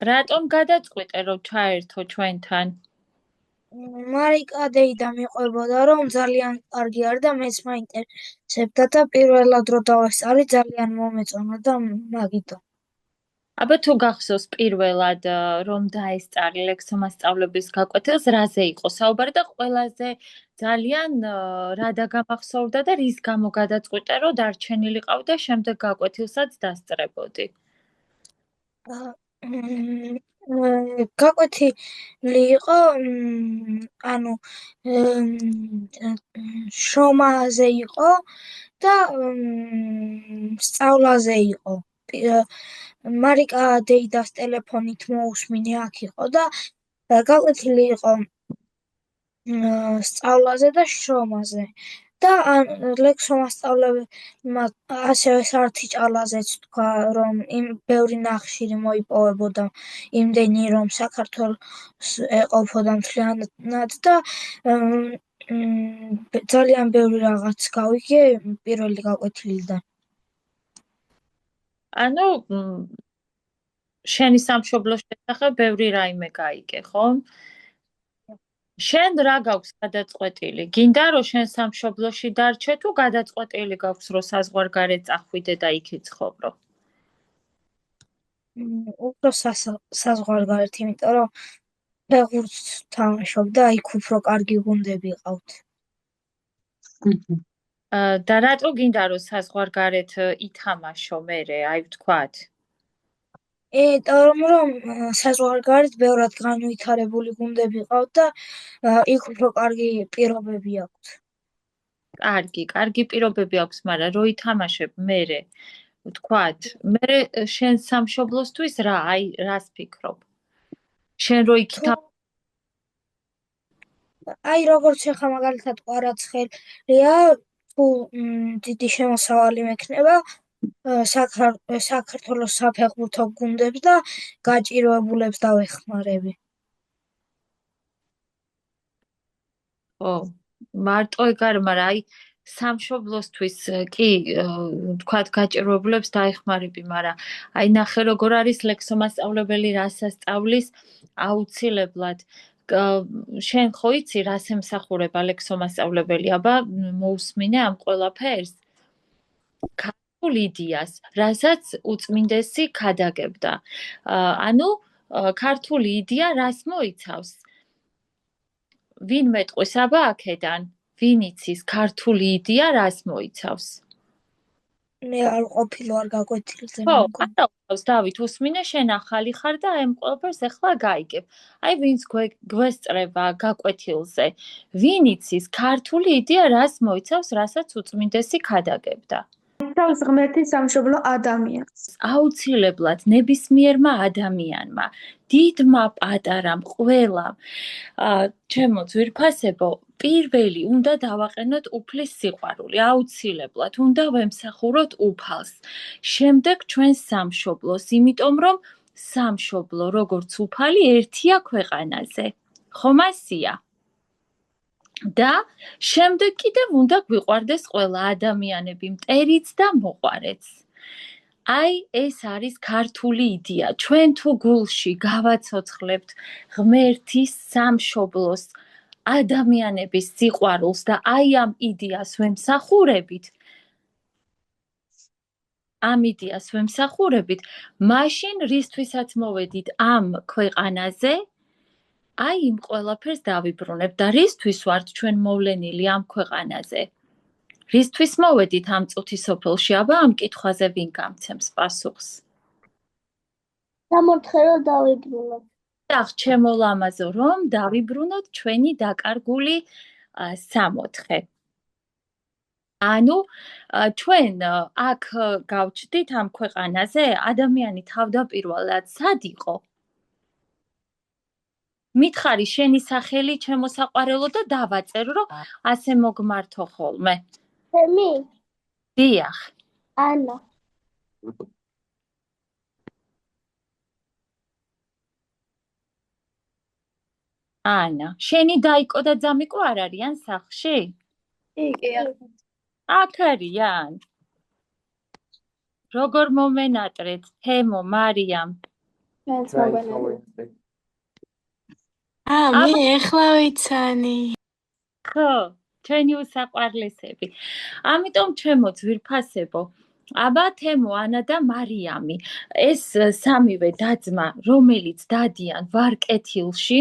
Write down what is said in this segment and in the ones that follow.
რატომ გადაწყვიტე რომ ჩაერთო ჩვენთან? მარიკა დეიდა მიყვებოდა, რომ ძალიან კარგი არის და მეც მაინტერესებდა და პირველად რო დავესწავლი ძალიან მომეწონა და მაგითო. აბა თუ გახსოვს პირველად რომ დაესწარი ლექსომასწავლების გაკვეთილს, რაზე იყო საუბარი და ყველაზე ძალიან რა დაგამახსოვრდა და რის გამო გადაწყვიტე რომ დარჩენილიყავ და შემდეგ გაკვეთილსაც დასწრებოდი? გაკვეთილი იყო ანუ შრომაზე იყო და სწავლაზე იყო. მარიკა დეიდას ტელეფონით მოусმინე აქ იყო და გაკვეთილი იყო სწავლაზე და შრომაზე და ლექსო მასწავლებელმა ასევე სართი ჭალაზეც თქვა, რომ იმ ბევრი ნახშირი მოიპოვებოდა იმდენი, რომ საქართველოს ეყოფოდა მთლიანად და ძალიან ბევრი რაღაც გავიგე პირველი გაკვეთილიდან. ანუ შენი სამშობლოს შესახებ ბევრი რაიმე გაიგე, ხო? შენ რა გაქვს გადაწყვეტილი? გინდა რომ შენ სამშობლოში დარჩე თუ გადაწყვეტილი გაქვს რომ საზღვარგარეთ წახვიდე და იქ იცხოვრო? უფრო საზღვარგარეთ, იმიტომ რომ ფეხბურთს თამაშობ და იქ უფრო კარგი გუნდები ყავთ. და რატო გინდა რომ საზღვარგარეთ ითამაშო მერე, აი ვთქვათ? რომ საზღვარგარეთ ბევრად განვითარებული გუნდები ყავთ და იქ უფრო კარგი პირობები აქვს. კარგი პირობები აქვს, მაგრამ რო ითამაშებ მერე, ვთქვათ, მერე შენ სამშობლოსთვის რა, აი რას ფიქრობ? შენ რო იქ აი როგორც ახლა მაგალითად კვარაცხელია, თუ დიდი შემოსავალი მექნება საქართველოს საფეხბურთო გუნდებს და გაჭირვებულებს დავეხმარები. ო, მარტო ეგ არ, მაგრამ აი სამშობლოსთვის კი ვთქვათ გაჭირვებულებს დაეხმარები, მაგრამ აი ნახე როგორ არის ლექსომასწავლებელი რას ასწავლის აუცილებლად შენ ხო იცი რას ემსახურება ლექსომასწავლებელი? აბა მოусმინე ამ ყველაფერს? ქართულ იდეას, რასაც უწმინდესი ქადაგებდა. ანუ ქართული იდეა რას მოიცავს? ვინ მეტყვის აბა აქედან? ვინ იცის ქართული იდეა რას მოიცავს? მე არ ყოფილი ვარ გაკვეთილზე. ხო, არა უყავს დავით, უსმინე შენ ახალი ხარ და ამ ყველაფერს ახლა გაიგებ. აი ვინც გვესწრება გაკვეთილზე, ვინ იცის ქართული იდეა რას მოიცავს, რასაც უწმინდესი ქადაგებდა? თავს ღმერთი სამშობლო ადამიანს. აუცილებლად ნებისმიერმა ადამიანმა, დიდმა, პატარამ, ყველამ, ჩემო ძვირფასებო, პირველი უნდა დავაყენოთ უფლის სიყვარული, აუცილებლად უნდა ვემსახუროთ უფალს. შემდეგ ჩვენს სამშობლოს, იმიტომ რომ სამშობლო როგორც უფალი ერთია ქვეყანაზე. ხომ ასია? და შემდეგ კიდევ უნდა გვიყვარდეს ყველა ადამიანები, მტერიც და მოყვარეც. აი ეს არის ქართული იდეა. ჩვენ თუ გულში გავაცოცხლებთ ღმერთის სამშობლოს ადამიანების სიყვარულს და აი ამ იდეას ვემსახურებით, მაშინ რისთვისაც მოვედით ამ ქვეყანაზე, აი იმ ყველაფერს დავიბრუნებ და რისთვის ვართ ჩვენ მოვლენილი ამ ქვეყანაზე? რისთვის მოვედით ამ წუთი სოფელში? აბა ამ კითხვაზე ვინ გამცემს პასუხს? დამორთხე რომ დავიბრუნოთ. და ჩემო ლამაზო რომ დავიბრუნოთ ჩვენი დაკარგული სამოთხე. ანუ ჩვენ აქ გავჩდით ამ ქვეყანაზე, ადამიანი თავდაპირველად სად იყო? მითხარი შენი სახელი ჩემო საყვარელო და დავაწერ რომ ასე მოგმართო ხოლმე. ჩემი? დიახ. ანა. ანა, შენი დაიკო და ძამიკო არ არიან სახლში? კი. აქ არიან. როგორ მომენატრეთ, თემო, მარიამ? მეც მოგონებია. მე ეხლა ვიცანი. ხო, ჩვენი უსაყვარლესები. ამიტომ ჩემო ძვირფასებო, აბა თემო, ანა და მარიამი, ეს სამივე დაძმა, რომელიც დადიან ვარკეთილში,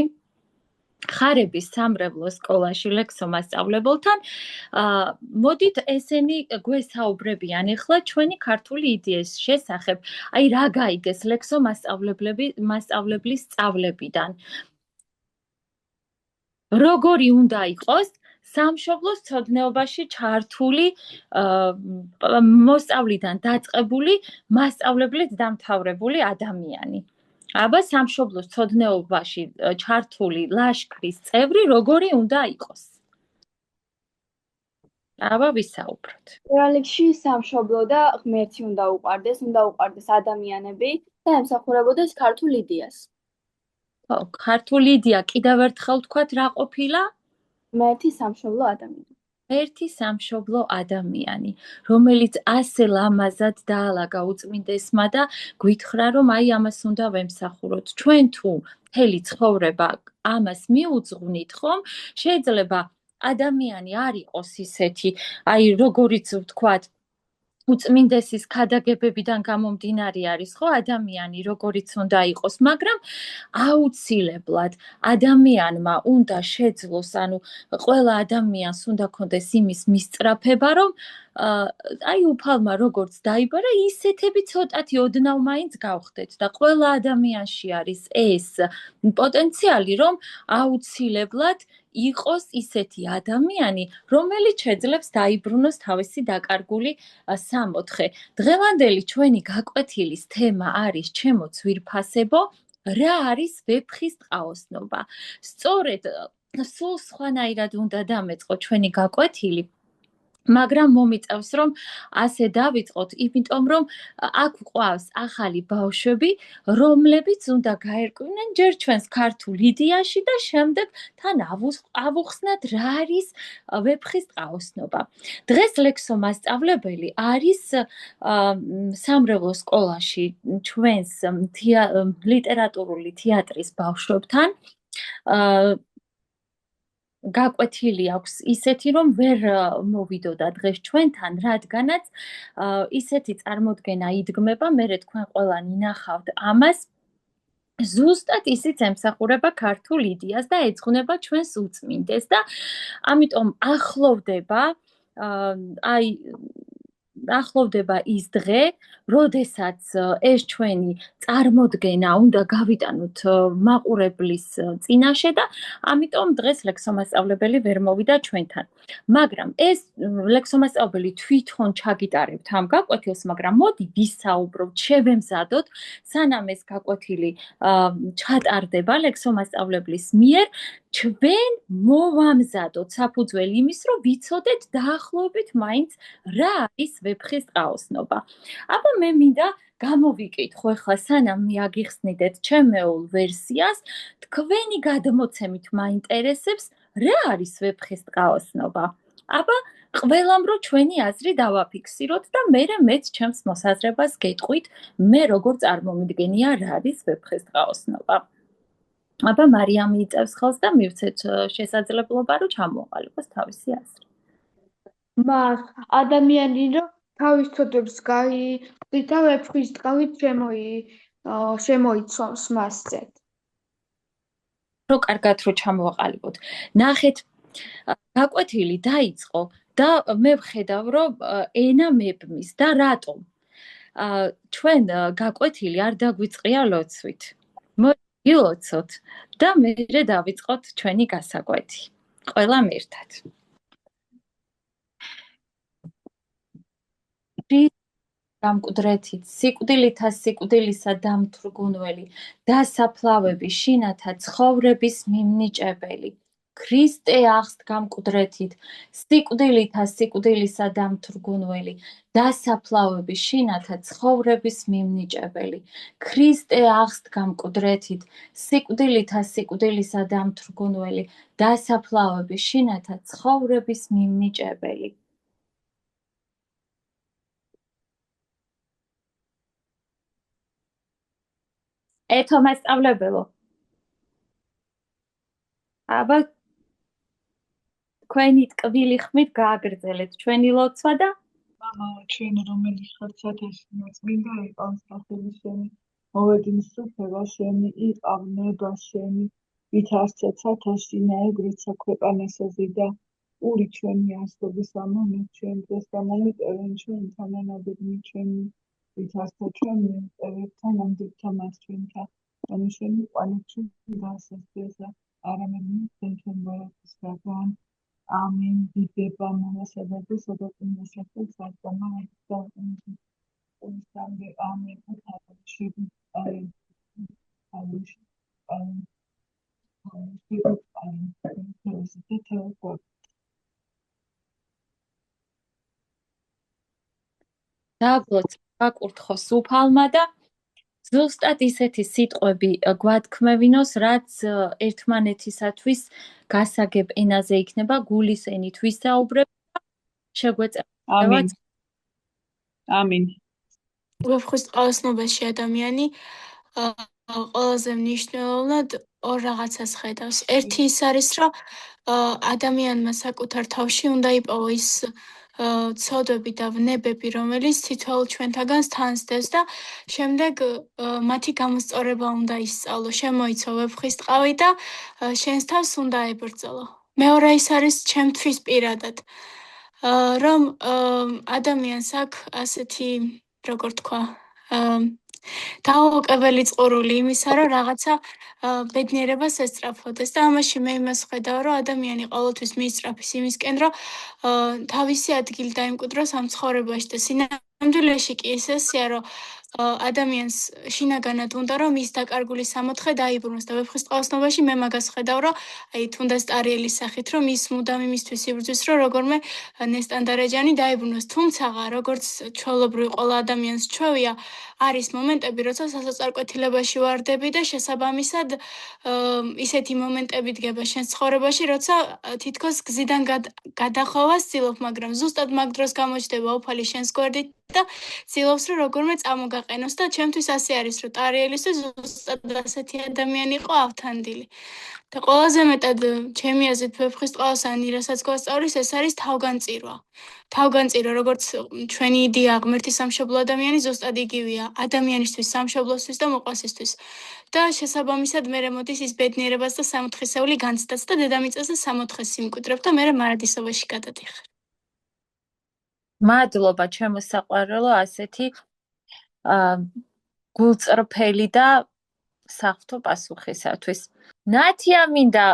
ხარების სამრევლო სკოლაში ლექსო მასწავლებელთან, მოდით ესენი გვესაუბრებიან ახლა ჩვენი ქართული იდეის შესახებ, აი რა გაიგეს ლექსო მასწავლებლის სწავლებიდან. როგორი უნდა იყოს სამშობლოს ცოდნეობაში ჩართული მოსწავლიდან დაწყებული მასწავლებლით დამთავრებული ადამიანი. აბა სამშობლოს ცოდნეობაში ჩართული ლაშქრის წევრი როგორი უნდა იყოს? აბა ვისაუბროთ. რეალებში სამშობლო და ღმერთი უნდა უყვარდეს ადამიანები და ემსახურებოდეს ქართულ იდეას. ხო, ქართული იდეა კიდევ ერთხელ ვთქვათ რა ყოფილა? ღმერთი სამშობლო ადამიანი. ერთი სამშობლო ადამიანი, რომელიც ასე ლამაზად დაალაგა უწმინდესმა და გვითხრა, რომ აი ამას უნდა ვემსახუროთ. ჩვენ თუ მთელი ცხოვრება ამას მიუძღვნით, ხომ? შეიძლება ადამიანი არ იყოს ისეთი, აი როგორიც ვთქვათ, უწმინდესის ქადაგებებიდან გამომდინარე არის, ხო, ადამიანი როგორიც უნდა იყოს, მაგრამ აუცილებლად ადამიანმა უნდა შეძლოს, ანუ ყველა ადამიანს უნდა ქონდეს იმის მისწრაფება, რომ აი უფალმა როგორც დაიბარა, ისეთები ცოტათი ოდნავ მაინც გავხდეთ და ყველა ადამიანში არის ეს პოტენციალი, რომ აუცილებლად იყოს ისეთი ადამიანი, რომელიც შეძლებს დაიბრუნოს თავისი დაკარგული სამოთხე. დღევანდელი ჩვენი გაკვეთილის თემა არის ჩემო ძვირფასებო, რა არის ვეფხის ტყაოსნობა. სწორედ სულ სხვანაირად უნდა დამეწყო ჩვენი გაკვეთილი, მაგრამ მომიწევს, რომ ასე დავიწყოთ, იმიტომ რომ აქ გვყავს ახალი ბავშვები, რომლებიც უნდა გაერკვნენ ჯერ ჩვენს ქართულ იდეაში და შემდეგ თან ავუხსნათ რა არის ვეფხის ტყაოსნობა. დღეს ლექსო მასწავლებელი არის სამრევლო სკოლაში ჩვენს ლიტერატურული თეატრის ბავშვებთან. გაკვეთილი აქვს ისეთი, რომ ვერ მოვიდოდა დღეს ჩვენთან, რადგანაც ისეთი წარმოდგენა იდგმება, მე თქვენ ყველანი ნახავთ ამას, ზუსტად ისიც ემსახურება ქართულ იდეას და ეძღვნება ჩვენს უწმინდეს და ამიტომ ახლოვდება ის დღე, როდესაც ეს ჩვენი წარმოდგენა უნდა გავიტანოთ მაყურებლის წინაშე და ამიტომ დღეს ლექსომასწავლებელი ვერ მოვიდა ჩვენთან. მაგრამ ეს ლექსომასწავლებელი თვითონ ჩაგიტარებთ ამ გაკვეთილს, მაგრამ მოდი ვისაუბროთ, შევემზადოთ, სანამ ეს გაკვეთილი ჩატარდება ლექსომასწავლებლის მიერ, ჩვენ მოვამზადოთ საფუძველი იმის, რომ ვიცოდეთ დაახლოებით მაინც რა არის ვეფხის ტყაოსნობა. აბა მე მინდა გამოვიკითხო ახლა, სანამ მიაგიხსნიდეთ ჩემეულ ვერსიას, თქვენი გადმოცემით მაინტერესებს რა არის ვეფხის ტყაოსნობა. აბა ყველამ რო ჩვენი აზრი დავაფიქსიროთ და მეც ჩემს მოსაზრებას გეტყვით, მე როგორ წარმომიდგენია რა არის ვეფხის ტყაოსნობა. აბა მარიამი იწევს ხელს და მივცეთ შესაძლებლობა, რომ ჩამოყალიბოს თავისი აზრი. მას ადამიანი რომ თავის ცოდვებს გაიყიდა და ვეფხის ტყავით შემოიცვამს მასწეთ. რო კარგად რო ჩამოვაყალიბოთ. ნახეთ, გაკვეთილი დაიწყო და მე ვხედავ, რომ ენა მებმის და რატომ? ჩვენ გაკვეთილი არ დაგვიწყია ლოცვით. ილოცოთ და მერე დავიწყოთ ჩვენი გასაკვეთი. ყველამ ერთად. გამკვდრეთით, სიკვდილითა სიკვდილისა დამთრგუნველი, დასაფლავები, შინათა ცხოვრების მიმნიჭებელი. ქრისტე აღსთ გამკვდრეთით, სიკვდილითა სიკვდილისა დამთრგუნველი, დასაფლავები, შინათა ცხოვრების მიმნიჭებელი. ქრისტე აღსთ გამკვდრეთით, სიკვდილითა სიკვდილისა დამთრგუნველი, დასაფლავები, შინათა ცხოვრების მიმნიჭებელი. ეთო მასწავლებელო. აბა თქვენი ტკბილი ხმით გააგრძელეთ ჩვენი ლოცვა და მამაო ჩვენ რომელიც ხართ სათავსო წმინდა იყავს სახელი შენი მოვედინს სუფევა შენი იყავ ნება შენი ვითარცეთ სათავსი ნაებრიცა ქვეყანასა ზიდა ური ჩვენი ასობის ამომეთ ჩვენ დღეს გამომიტევენ ჩვენ თანანადები ჩვენი ვითარცა ჩვენი მტერებთან ამდებთა მას ჩვენთა ანუ შენი ყვანეთში დასასწრესა არამედ მისცენ ჩვენ მოერთვის გაგან Amen. Dideba mama sebebi sebebin yaşatır saçma ayakta insandı. Amen. Şimdi alış დაბლოთ გაკურთხო სუფალმა და ზუსტად ისეთი სიტყვები გვათქმევინოს, რაც ერთმანეთისათვის გასაგებ ენაზე იქნება, გულის ენით ვისაუბრებ, შეგვეწევათ. Amen. ვეფხისტყაოსნობაში ადამიანი ყველაზე მნიშვნელოვნად ორ რაღაცას ხედავს. ერთი ის არის, რომ ადამიანმა საკუთარ თავში უნდა იპოვო ის ცოდვები და ვნებები, რომელიც თითოეულ ჩვენთაგანს თანსდევს და შემდეგ მათი გამოსწორება უნდა ისწავლო. შემოიცო ვეფხისტყავი და შენს თავს უნდა ებრძოლო. მეორე ის არის ჩემთვის პირადად, რომ ადამიანს აქვს ასეთი, როგორ თქვა, დაუოკებელი წყურვილი იმისა, რომ რაღაცა ბედნიერებას ესწრაფოდეს და ამაში მე იმას ხედავ, რომ ადამიანი ყოველთვის მიისწრაფის იმისკენ, რომ თავისი ადგილი დაიმკვიდროს ამ ცხოვრებაში და სინამდვილეში კი ესეა, რომ ადამიანს შინაგანად უნდა, რომ ის დაკარგული სამოთხე დაიბრუნოს და ვეფხისტყაოსნობაში მე მაგას ხედავ, რომ აი თუნდაც ტარიელის სახით, რომ ის მუდამ იმისთვის იბრძვის, რომ როგორმე ნესტანდარეჯანი დაიბრუნოს. თუმცა, როგორც ჩვეულებრივ ყველა ადამიანს ჩვევია, არის მომენტები, როცა სასოწარკვეთილებაში ვარდები და შესაბამისად ისეთი მომენტები დგება შენს ცხოვრებაში, როცა თითქოს გზიდან გადახოვას ცდილობ, მაგრამ ზუსტად მაგ დროს გამოჩნდება უფალი შენს გვერდით და ცდილობს, რომ როგორმე წამოგაყენოს და ჩემთვის ასე არის, რომ ტარიელისთვის ზუსტად ასეთი ადამიანი იყო ავთანდილი. და ყველაზე მეტად ჩემი აზრით ვეფხისტყაოსანი, რასაც გვასწავლის, ეს არის თავგანწირვა. თავგანწირვა, როგორც ჩვენი იდეა ღმერთი სამშობლო ადამიანი ზუსტად იგივეა, ადამიანისთვის, სამშობლოსთვის და მოყვასისთვის. და შესაბამისად მე მოდის ის ბედნიერებას და სამოთხისეული განცდაც და დედამიწას და სამოთხეს სიმკვიდრებ და მე მარადისობაში გადადიხარ. მადლობა ჩემო საყვარელო, ასეთი გულწრფელი და საღვთო პასუხისათვის. ნათია მინდა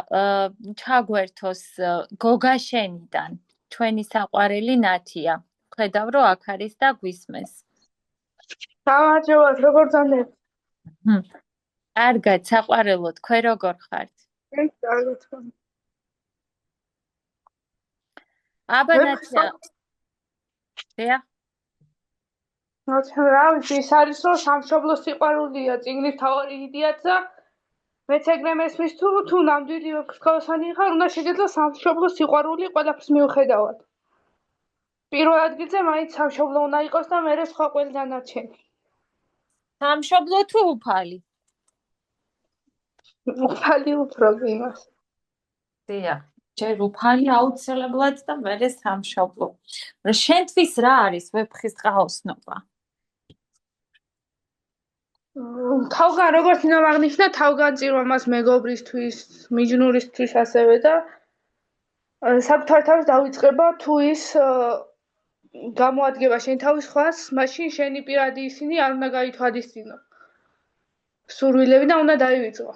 ჩაგვერთოს გოგაშენიდან, ჩვენი საყვარელი ნათია. ხედავ, რომ აქ არის და გვისმენს. გამარჯობა, როგორ ძანეთ? კარგად, საყვარელო, თქვენ როგორ ხართ? კარგად. აბა ნათია. დიახ. რა ვიცი, ის არის, რომ სამშობლო სიყვარულია, წიგნის თავი იდეაც და მეც ეგრე მესმის თუ ნამდვილი ვეფხისტყაოსანი ხარ, უნდა შეგეძლო სამშობლო სიყვარული ყველაფერს მიუხედავად. პირველ ადგილზე მაინც სამშობლო უნდა იყოს და მერე სხვა ყველი დანარჩენი. სამშობლო თუ უფალი? უფალი უფრო იმას. დიახ. ჯერ უფალი აუცილებლად და მერე სამშობლო. შენთვის რა არის ვეფხისტყაოსნობა? თავგან როგორც ნამაღნიშნა თავგანწირვა მას მეგობრისთვის, მიჯნურისთვის ასევე და საკუთარ თავს დავიწყება თუ ის გამოადგება შენ თავის ხვას, მაშინ შენი პირადი ისინი არ უნდა გაითვალისწინო. სურვილები და უნდა დაივიწყო.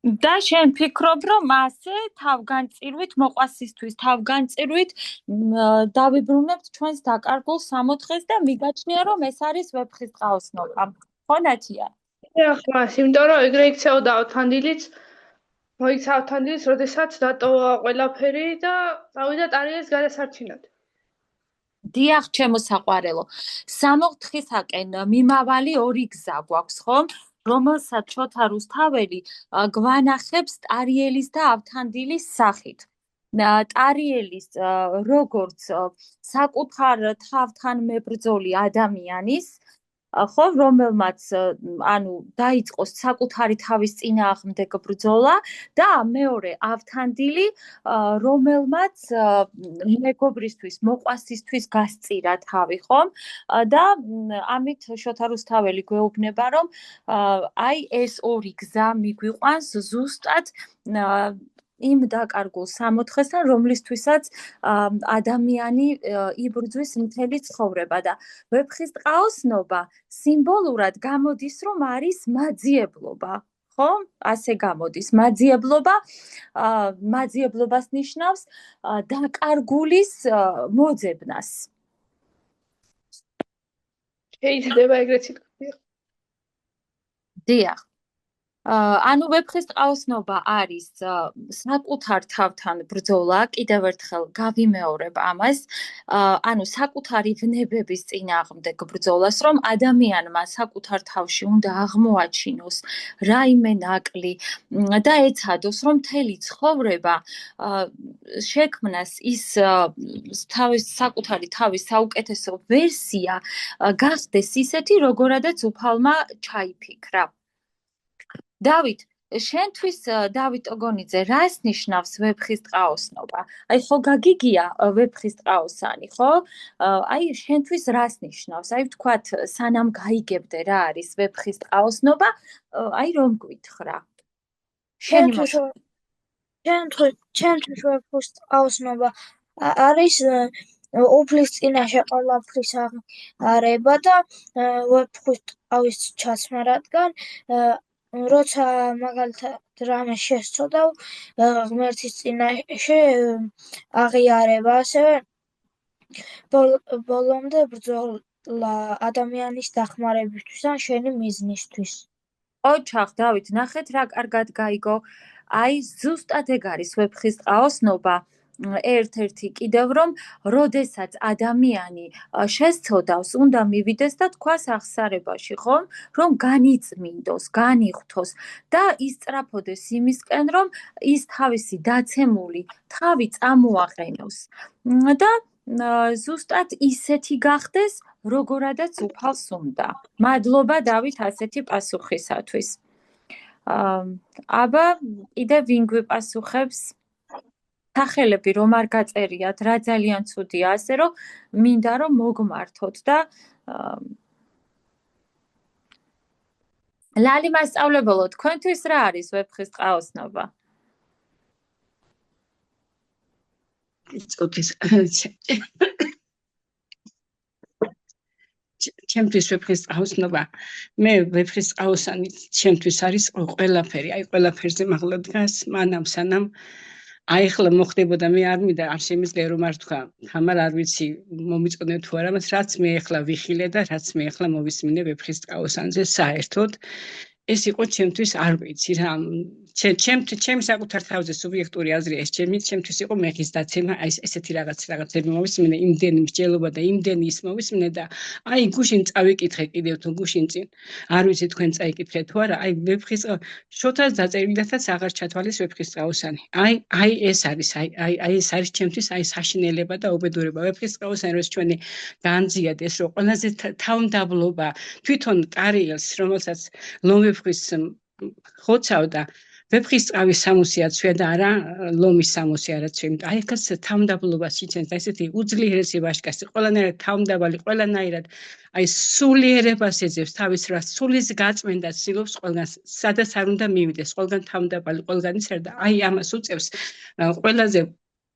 და შენ ფიქრობ, რომ ასე თავგანწირვით მოყვასისთვის, თავგანწირვით დავიბრუნებთ ჩვენს დაკარგულ სამოთხეს და მიგაჩნია, რომ ეს არის ვეფხისტყაოსნობა. ხო ნათია? ახლა, იმიტომ რომ ეგრე იქცეოდა ავთანდილიც, მოიქცა ავთანდილიც, როდესაც დატოვა ყველაფერი და წავიდა ტარიელის გადასარჩინად. დიახ, ჩემო საყვარელო. სამოთხისაკენ მიმავალი ორი გზა გვაქვს, ხო? რომელსაც შოთა რუსთაველი გვანახებს ტარიელის და ავთანდილის სახით. ტარიელის როგორც საკუთარ თავთან მებრძოლი ადამიანის ხო, რომელმაც ანუ დაიწყოს საკუთარი თავის წინააღმდეგ ბრძოლა და მეორე ავთანდილი, რომელმაც მეგობრისთვის, მოყვასისთვის გასწირა თავი, ხომ? და ამით შოთა რუსთაველი გვეუბნება, რომ აი ეს ორი გზა მიგვიყვანს ზუსტად იმ დაკარგულ სამოთხესთან, რომლისთვისაც ადამიანი იბრძვის მთელი ცხოვრება და ვეფხის ტყაოსნობა სიმბოლურად გამოდის, რომ არის მაძიებლობა. ხო? ასე გამოდის. მაძიებლობას ნიშნავს დაკარგულის მოძებნას. შეიძლება ეგრეთ ითქვას. დიახ. ანუ ვეფხის ტყაოსნობა არის საკუთარ თავთან ბრძოლა, კიდევ ერთხელ გავიმეორებ ამას, ანუ საკუთარი ვნებების წინააღმდეგ ბრძოლას, რომ ადამიანმა საკუთარ თავში უნდა აღმოაჩინოს რაიმე ნაკლი და ეცადოს, რომ მთელი ცხოვრება შექმნას ის საკუთარი თავის საუკეთესო ვერსია გახდეს ისეთი, როგორადაც უფალმა ჩაიფიქრა. დავით, შენთვის დავით ოგონიძე, რას ნიშნავს ვეფხის ტყაოსნობა? აი ხო გაგიგია ვეფხის ტყაოსანი, ხო? აი შენთვის რას ნიშნავს? აი ვთქვათ, სანამ გაიგებდე რა არის ვეფხის ტყაოსნობა, აი რომ გვითხრა. ჩემთვის ვეფხის ტყაოსნობა არის უფლის წინაშე ყველაფრის აღარება და ვეფხვის ტყავის ჩაცმა, რადგან როცა მაგალითად რამე შესწოდავ ღმერთის წინაშე აღიარება, ასევე ბოლომდე ბრძოლა ადამიანის დახმარებისთვის ან შენი მიზნისთვის. ოჩახ, დავით, ნახეთ რა კარგად გაიგო. აი ზუსტად ეგ არის ვეფხის ტყაოსნობა. ერთ-ერთი კიდევ რომ როდესაც ადამიანი შესწოდავს, უნდა მივიდეს და თქვას აღსარებაში, ხომ? რომ განიწმინდოს, განიღვთოს და ისწრაფოდეს იმისკენ, რომ ის თავისი დაცემული თავი წამოაყენოს. და ზუსტად ისეთი გახდეს, როგორადაც უფალს უნდა. მადლობა დავით ასეთი პასუხისათვის. აბა კიდე ვინ გვიპასუხებს? სახელები რომ არ გაწერიათ, რა ძალიან ცუდია, ასე რომ მინდა რომ მოგმართოთ და ლალი მასწავლებელო, თქვენთვის რა არის ვეფხის ტყაოსნობა? ჩემთვის ვეფხის ტყაოსნობა, მე ვეფხის ტყაოსანი ჩემთვის არის ყველაფერი, აი ყველაფერზე მაღლა დგას, მანამ სანამ აი ახლა მოხდებოდა, მე არ მინდა არ შემიძლია რომ არ თქვა, თამარ არ ვიცი მომიწყდნენ თუ არა, მაგრამ რაც მე ახლა ვიხილე და რაც მე ახლა მოვისმინე ვეფხის ტყაოსანზე საერთოდ ეს იყო ჩემთვის არ ვიცი რა, ჩემი საკუთარ თავზე სუბიექტური აზრია ეს ჩემთვის იყო მეხის დაცემა, აი ესეთი რაღაცები მოვისმინე, იმდენი მსჯელობა და იმდენი ის მოვისმინე და აი გუშინ წავიკითხე კიდევ თუ გუშინ წინ არ ვიცი თქვენ წაიკითხეთ თუ არა, აი ვეფხის შოთას დაწერილათაც აღარ ჩათვალეს ვეფხის ტყაოსანი. აი ეს არის, აი ეს არის ჩემთვის აი საშინელება და უბედურება. ვეფხის ტყაოსანი როს ჩვენი განძიადეს, რომ ყველაზე თავმდაბლობა თვითონ ტარიელს, რომელსაც ლომვეფხვის ხოცავდა ვეფხის ტყავის სამოსიაცვია და არა ლომის სამოსიაცვია. აი ეს თავმდაბლობას იცენს და ესეთი უძლიერესი ვაჟკაცი, ყველანაირად თავმდაბალი, ყველანაირად აი სულიერებას ეძებს თავის რას, სულის გაწმენდას ცდილობს ყველგან, სადაც არ უნდა მივიდეს, ყველგან თავმდაბალი, ყველგან ისარ და აი ამას უწევს ყველაზე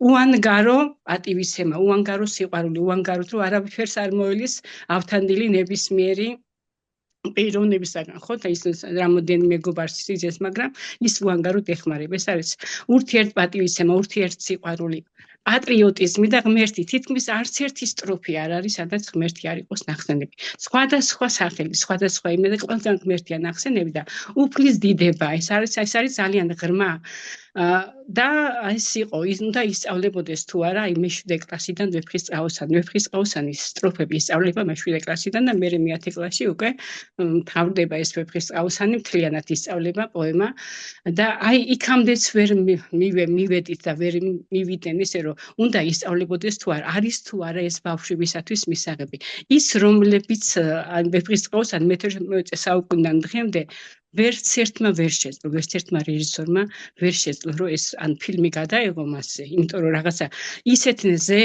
უანგარო პატივისცემა, უანგარო სიყვარული, უანგარო თუ არავითერს არ მოელის ავთანდილი ნებისმიერი პიროვნებისაგან, ხო, და ის რამოდენიმე მეგობარს იზეს, მაგრამ ის უანგაროდ ეხმარება. ეს არის ურთიერთპატივისცემა, ურთიერთსიყვარული, პატრიოტიზმი და ღმერთი. თითქმის არც ერთი სტროფი არ არის, სადაც ღმერთი არ იყოს ნახსენები. სხვადასხვა სახელი, სხვადასხვა იმედი, ყველგან ღმერთია ნახსენები და უფლის დიდება. ეს არის ძალიან ღრმა და ეს იყო, უნდა ისწავლებოდეს თუ არა, აი მე-7 კლასიდან ვეფხისტყაოსანის სტროფები ისწავლება მე-7 კლასიდან და მე 10 კლასში უკვე მთავრდება ეს ვეფხისტყაოსანი, მთლიანად ისწავლება პოემა და აი იქამდეც ვერ მივედით და ვერ მივიდნენ ისე რომ უნდა ისწავლებოდეს თუ არა, არის თუ არა ეს ბავშვებისათვის მისაღები. ის რომლებიც ვეფხისტყაოსანი მე-11 საუკუნიდან დღემდე ვერც ერთმა ვერ შეძლო, ვერც ერთმა რეჟისორმა ვერ შეძლო, რომ ეს ან ფილმი გადაეღო მასზე, იმიტომ რომ რაღაცა ისეთზე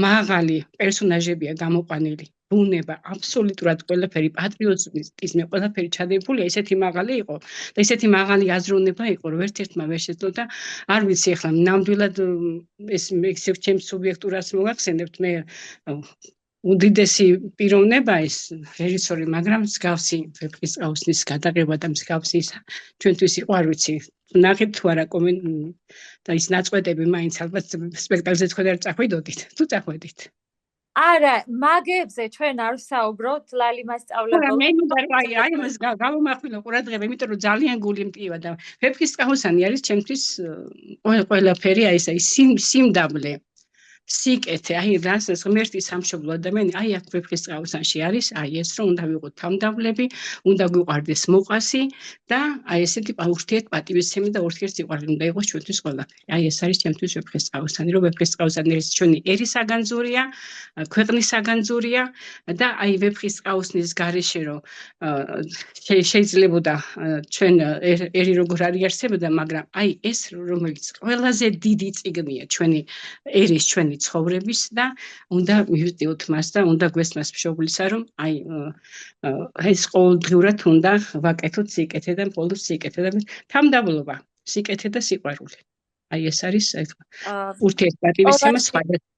მაღალი პერსონაჟებია გამოყვანილი. ბუნება, აბსოლუტურად ყველაფერი, პატრიოტიზმი, ყველაფერი ჩადებულია, ისეთი მაღალი იყო და ისეთი მაღალი აზროვნება იყო, რომ ერთ ერთმა ვერ შეძლო და არ ვიცი ახლა ნამდვილად ეს ჩემს სუბიექტურას მოგახსენებთ, მე უდიდესი პიროვნება ეს რეჟისორი, მაგრამ მსგავსი ვეფხისტყაოსნის გადაღება და მსგავსი ჩვენთვის იყო, არ ვიცი, ნახეთ თუ არა და ის ნაწყვეტები მაინც ალბათ სპექტაკლზე თქვენ არ წახვიდოდით, თუ წახვედით. არა, მაგებზე ჩვენ არ ვსაუბრობთ, ლალი მასწავლებელი. მე აი მას გავუმახვილო ყურადღება, იმიტომ რომ ძალიან გული მტკივა და ვეფხისტყაოსანი არის ჩემთვის ყველაფერი, აი ეს სიმდაბლე. სიკეთე, აი რასაც ღმერთი სამშობლო ადამიანი, აი აქ ვეფხისტყაოსანში არის, აი ეს რომ უნდა ვიყოთ თავმდაბლები, უნდა გვიყვარდეს მოყვასი და აი ესეთი ურთიერთპატივისცემი და ურთიერთსიყვარული უნდა იყოს ჩვენთვის ყველაფერი. აი ეს არის ჩემთვის ვეფხისტყაოსანი, რომ ვეფხისტყაოსანი ეს ჩვენი ერის საგანძურია, ქვეყნის საგანძურია და აი ვეფხისტყაოსნის გარეშე რომ შეიძლებოდა ჩვენ ერი როგორ არ იარსებოდა, მაგრამ აი ეს რომელიც ყველაზე დიდი წიგნია ჩვენი ერის ჩვენი ცხოვრების და უნდა მივიდიოთ მას და უნდა გვესმას მშობლისა რომ აი ეს ყოველდღიურად უნდა ვაკეთოთ სიკეთე და მხოლოდ სიკეთე და თავმდაბლობა, სიკეთე და სიყვარული. აი ეს არის ურთიერთპატივისცემა სხვადასხვა.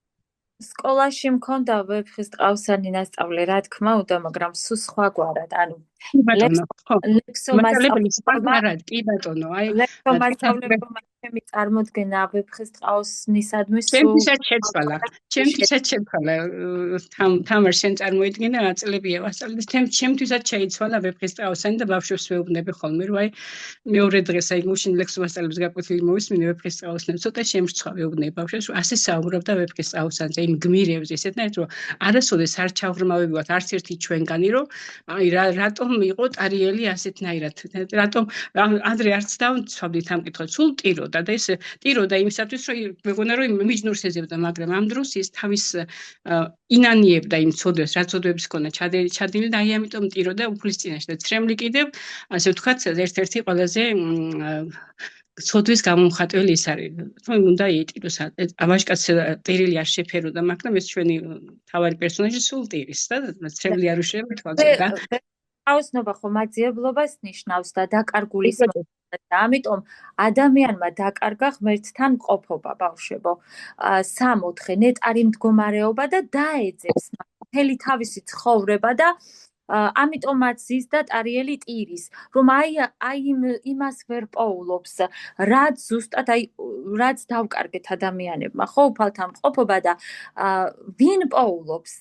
სკოლაში მქონდა ვეფხისტყაოსანი მასწავლე, რა თქმა უნდა, მაგრამ სულ სხვაგვარად, ანუ კი ბატონო, აი მასწავლებელმა ჩემი წარმოდგენა ვეფხისტყაოსნისადმი ჩემთვისაც შეცვალა, თამარ შენ წარმოიდგინე რა წლებია ვასწავლე, ჩემთვისაც შეიცვალა ვეფხისტყაოსანი და ბავშვებს ვეუბნები ხოლმე, რომ აი მეორე დღეს აი გუშინ ლექსო მასწავლებლების გაკვეთილი მოვისმინე ვეფხისტყაოსანი, ცოტა შემრცხვა ვეუბნები ბავშვებს, რომ ასე საუბრობდა ვეფხისტყაოსანზე, იმ გმირებზე, ისეთნაირად რომ არასოდეს არ ჩავღრმავებივართ არც ერთი ჩვენგანი, რომ აი რატომ იყო ტარიელი ასეთნაირად, რატომ ადრე არც დავცვავდით ამ კითხვას, სულ ტიროდა და ეს ტიროდა იმისათვის, რომ მეგონა რომ მიჯნურს ეძებდა, მაგრამ ამ დროს ის თავის ინანიებდა იმ ცოდვებს, რაც ცოდვების ჰქონდა ჩადილი და აი ამიტომ ტიროდა უფლის წინაშე და ცრემლი კიდევ, ასე ვთქვათ, ერთ-ერთი ყველაზე ცოდვის გამომხატველი ის არის, რომ უნდა იტიროს. აბაშკაც ტირილი არ შეფეროდა, მაგრამ ეს ჩვენი თავარი პერსონაჟი სულ ტირის და ცრემლი არ უშევება თვალზე და აუცნობა ხომ მაძიებლობას ნიშნავს და დაკარგულის და ამიტომ ადამიანმა დაკარგა ღმერთთან მყოფობა ბავშვებო. 3-4 ნეტარი მდგომარეობა და დაეძებს მთელი თავისი ცხოვრება და ამიტომაც ზის და ტარიელი ტირის, რომ აი იმას ვერ პოულობს, რაც ზუსტად აი რაც დავკარგეთ ადამიანებმა, ხო, უფალთან მყოფობა და ვინ პოულობს,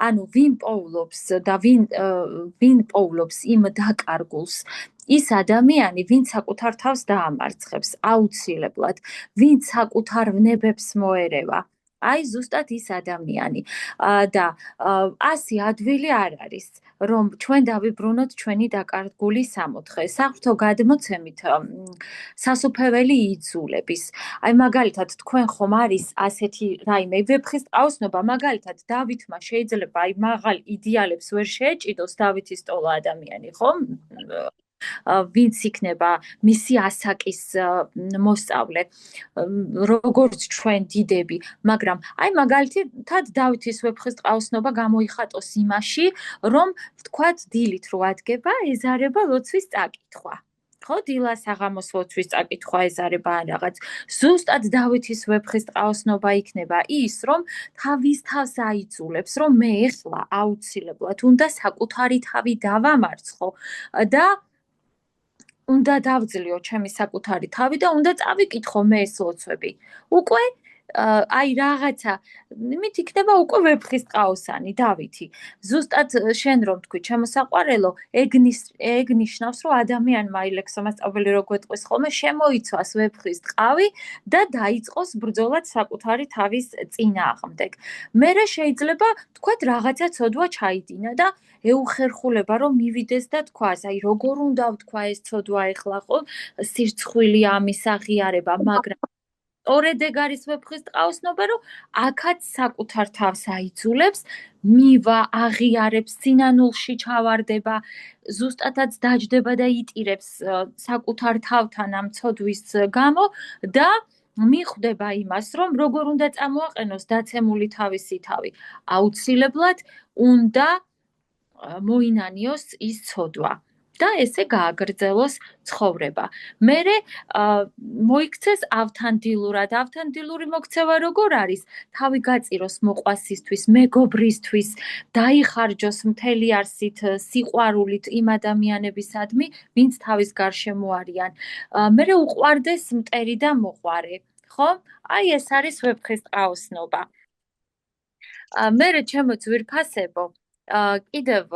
ანუ ვინ პოულობს და ვინ პოულობს იმ დაკარგულს, ის ადამიანი, ვინც საკუთარ თავს დაამარცხებს, აუცილებლად, ვინც საკუთარ ვნებებს მოერევა. აი ზუსტად ის ადამიანი და ასე ადვილი არ არის, რომ ჩვენ დავიბრუნოთ ჩვენი დაკარგული სამოთხე. საღვთო გადმოცემით სასუფეველი იძულების. აი მაგალითად თქვენ ხომ არის ასეთი რაიმე ვეფხისტყაოსნობა, მაგალითად დავითმა შეიძლება აი მაღალ იდეალებს ვერ შეეჭიდოს დავითის ტოლა ადამიანი, ხომ? ვინც იქნება მისი ასაკის მოსწავლე, როგორც ჩვენ დიდები, მაგრამ აი მაგალითად დავითის ვეფხისტყაოსნობა გამოიხატოს იმაში, რომ ვთქვათ დილით რო ადგება, ეზარება ლოცვის წაკითხვა. ხო, დილას აღამოს ლოცვის წაკითხვა ეზარება ან რაღაც. ზუსტად დავითის ვეფხისტყაოსნობა იქნება ის, რომ თავის თავს აიძულებს, რომ მე ეხლა აუცილებლად უნდა საკუთარი თავი დავამარცხო და უნდა დავძლიო ჩემი საკუთარი თავი და უნდა წავიკითხო მე ეს ლოცვები. უკვე აი რაღაცა იმით იქნება უკვე ვეფხის ტყაოსანი დავითი ზუსტად შენ რომ თქვი ჩემოსაყვარელო ეგ ნიშნავს რომ ადამიანმა აი ლექსომასწავლებელი რო გვეტყვის ხოლმე შემოიცვას ვეფხის ტყავი და დაიწყოს ბრძოლა საკუთარი თავის წინააღმდეგ მერე შეიძლება თქვათ რაღაცა ცოდვა ჩაიდინა და ეუხერხულება რომ მივიდეს და თქვას აი როგორ უნდა ვთქვა ეს ცოდვა ეხლა ხო სირცხვილი ამის აღიარება მაგრამ სწორედ ეგ არის ვეფხის ტყაოსნობა, რომ აქაც საკუთარ თავს აიძულებს, მივა, აღიარებს, სინანულში ჩავარდება, ზუსტადაც დაჯდება და იტირებს საკუთარ თავთან ამ ცოდვის გამო და მიხვდება იმას, რომ როგორ უნდა წამოაყენოს დაცემული თავისი თავი. აუცილებლად უნდა მოინანიოს ის ცოდვა. და ესე გააგრძელოს ცხოვრება. მერე მოიქცეს ავთანდილურად. ავთანდილური მოქცევა როგორ არის? თავი გაწიროს მოყვასისთვის, მეგობრისთვის, დაიხარჯოს მთელი არსით, სიყვარულით იმ ადამიანებისადმი, ვინც თავის გარშემო არიან. მერე უყვარდეს მტერი და მოყვარე, ხო? აი ეს არის ვეფხის ტყაოსნობა. მერე ჩემო ძვირფასებო, კიდევ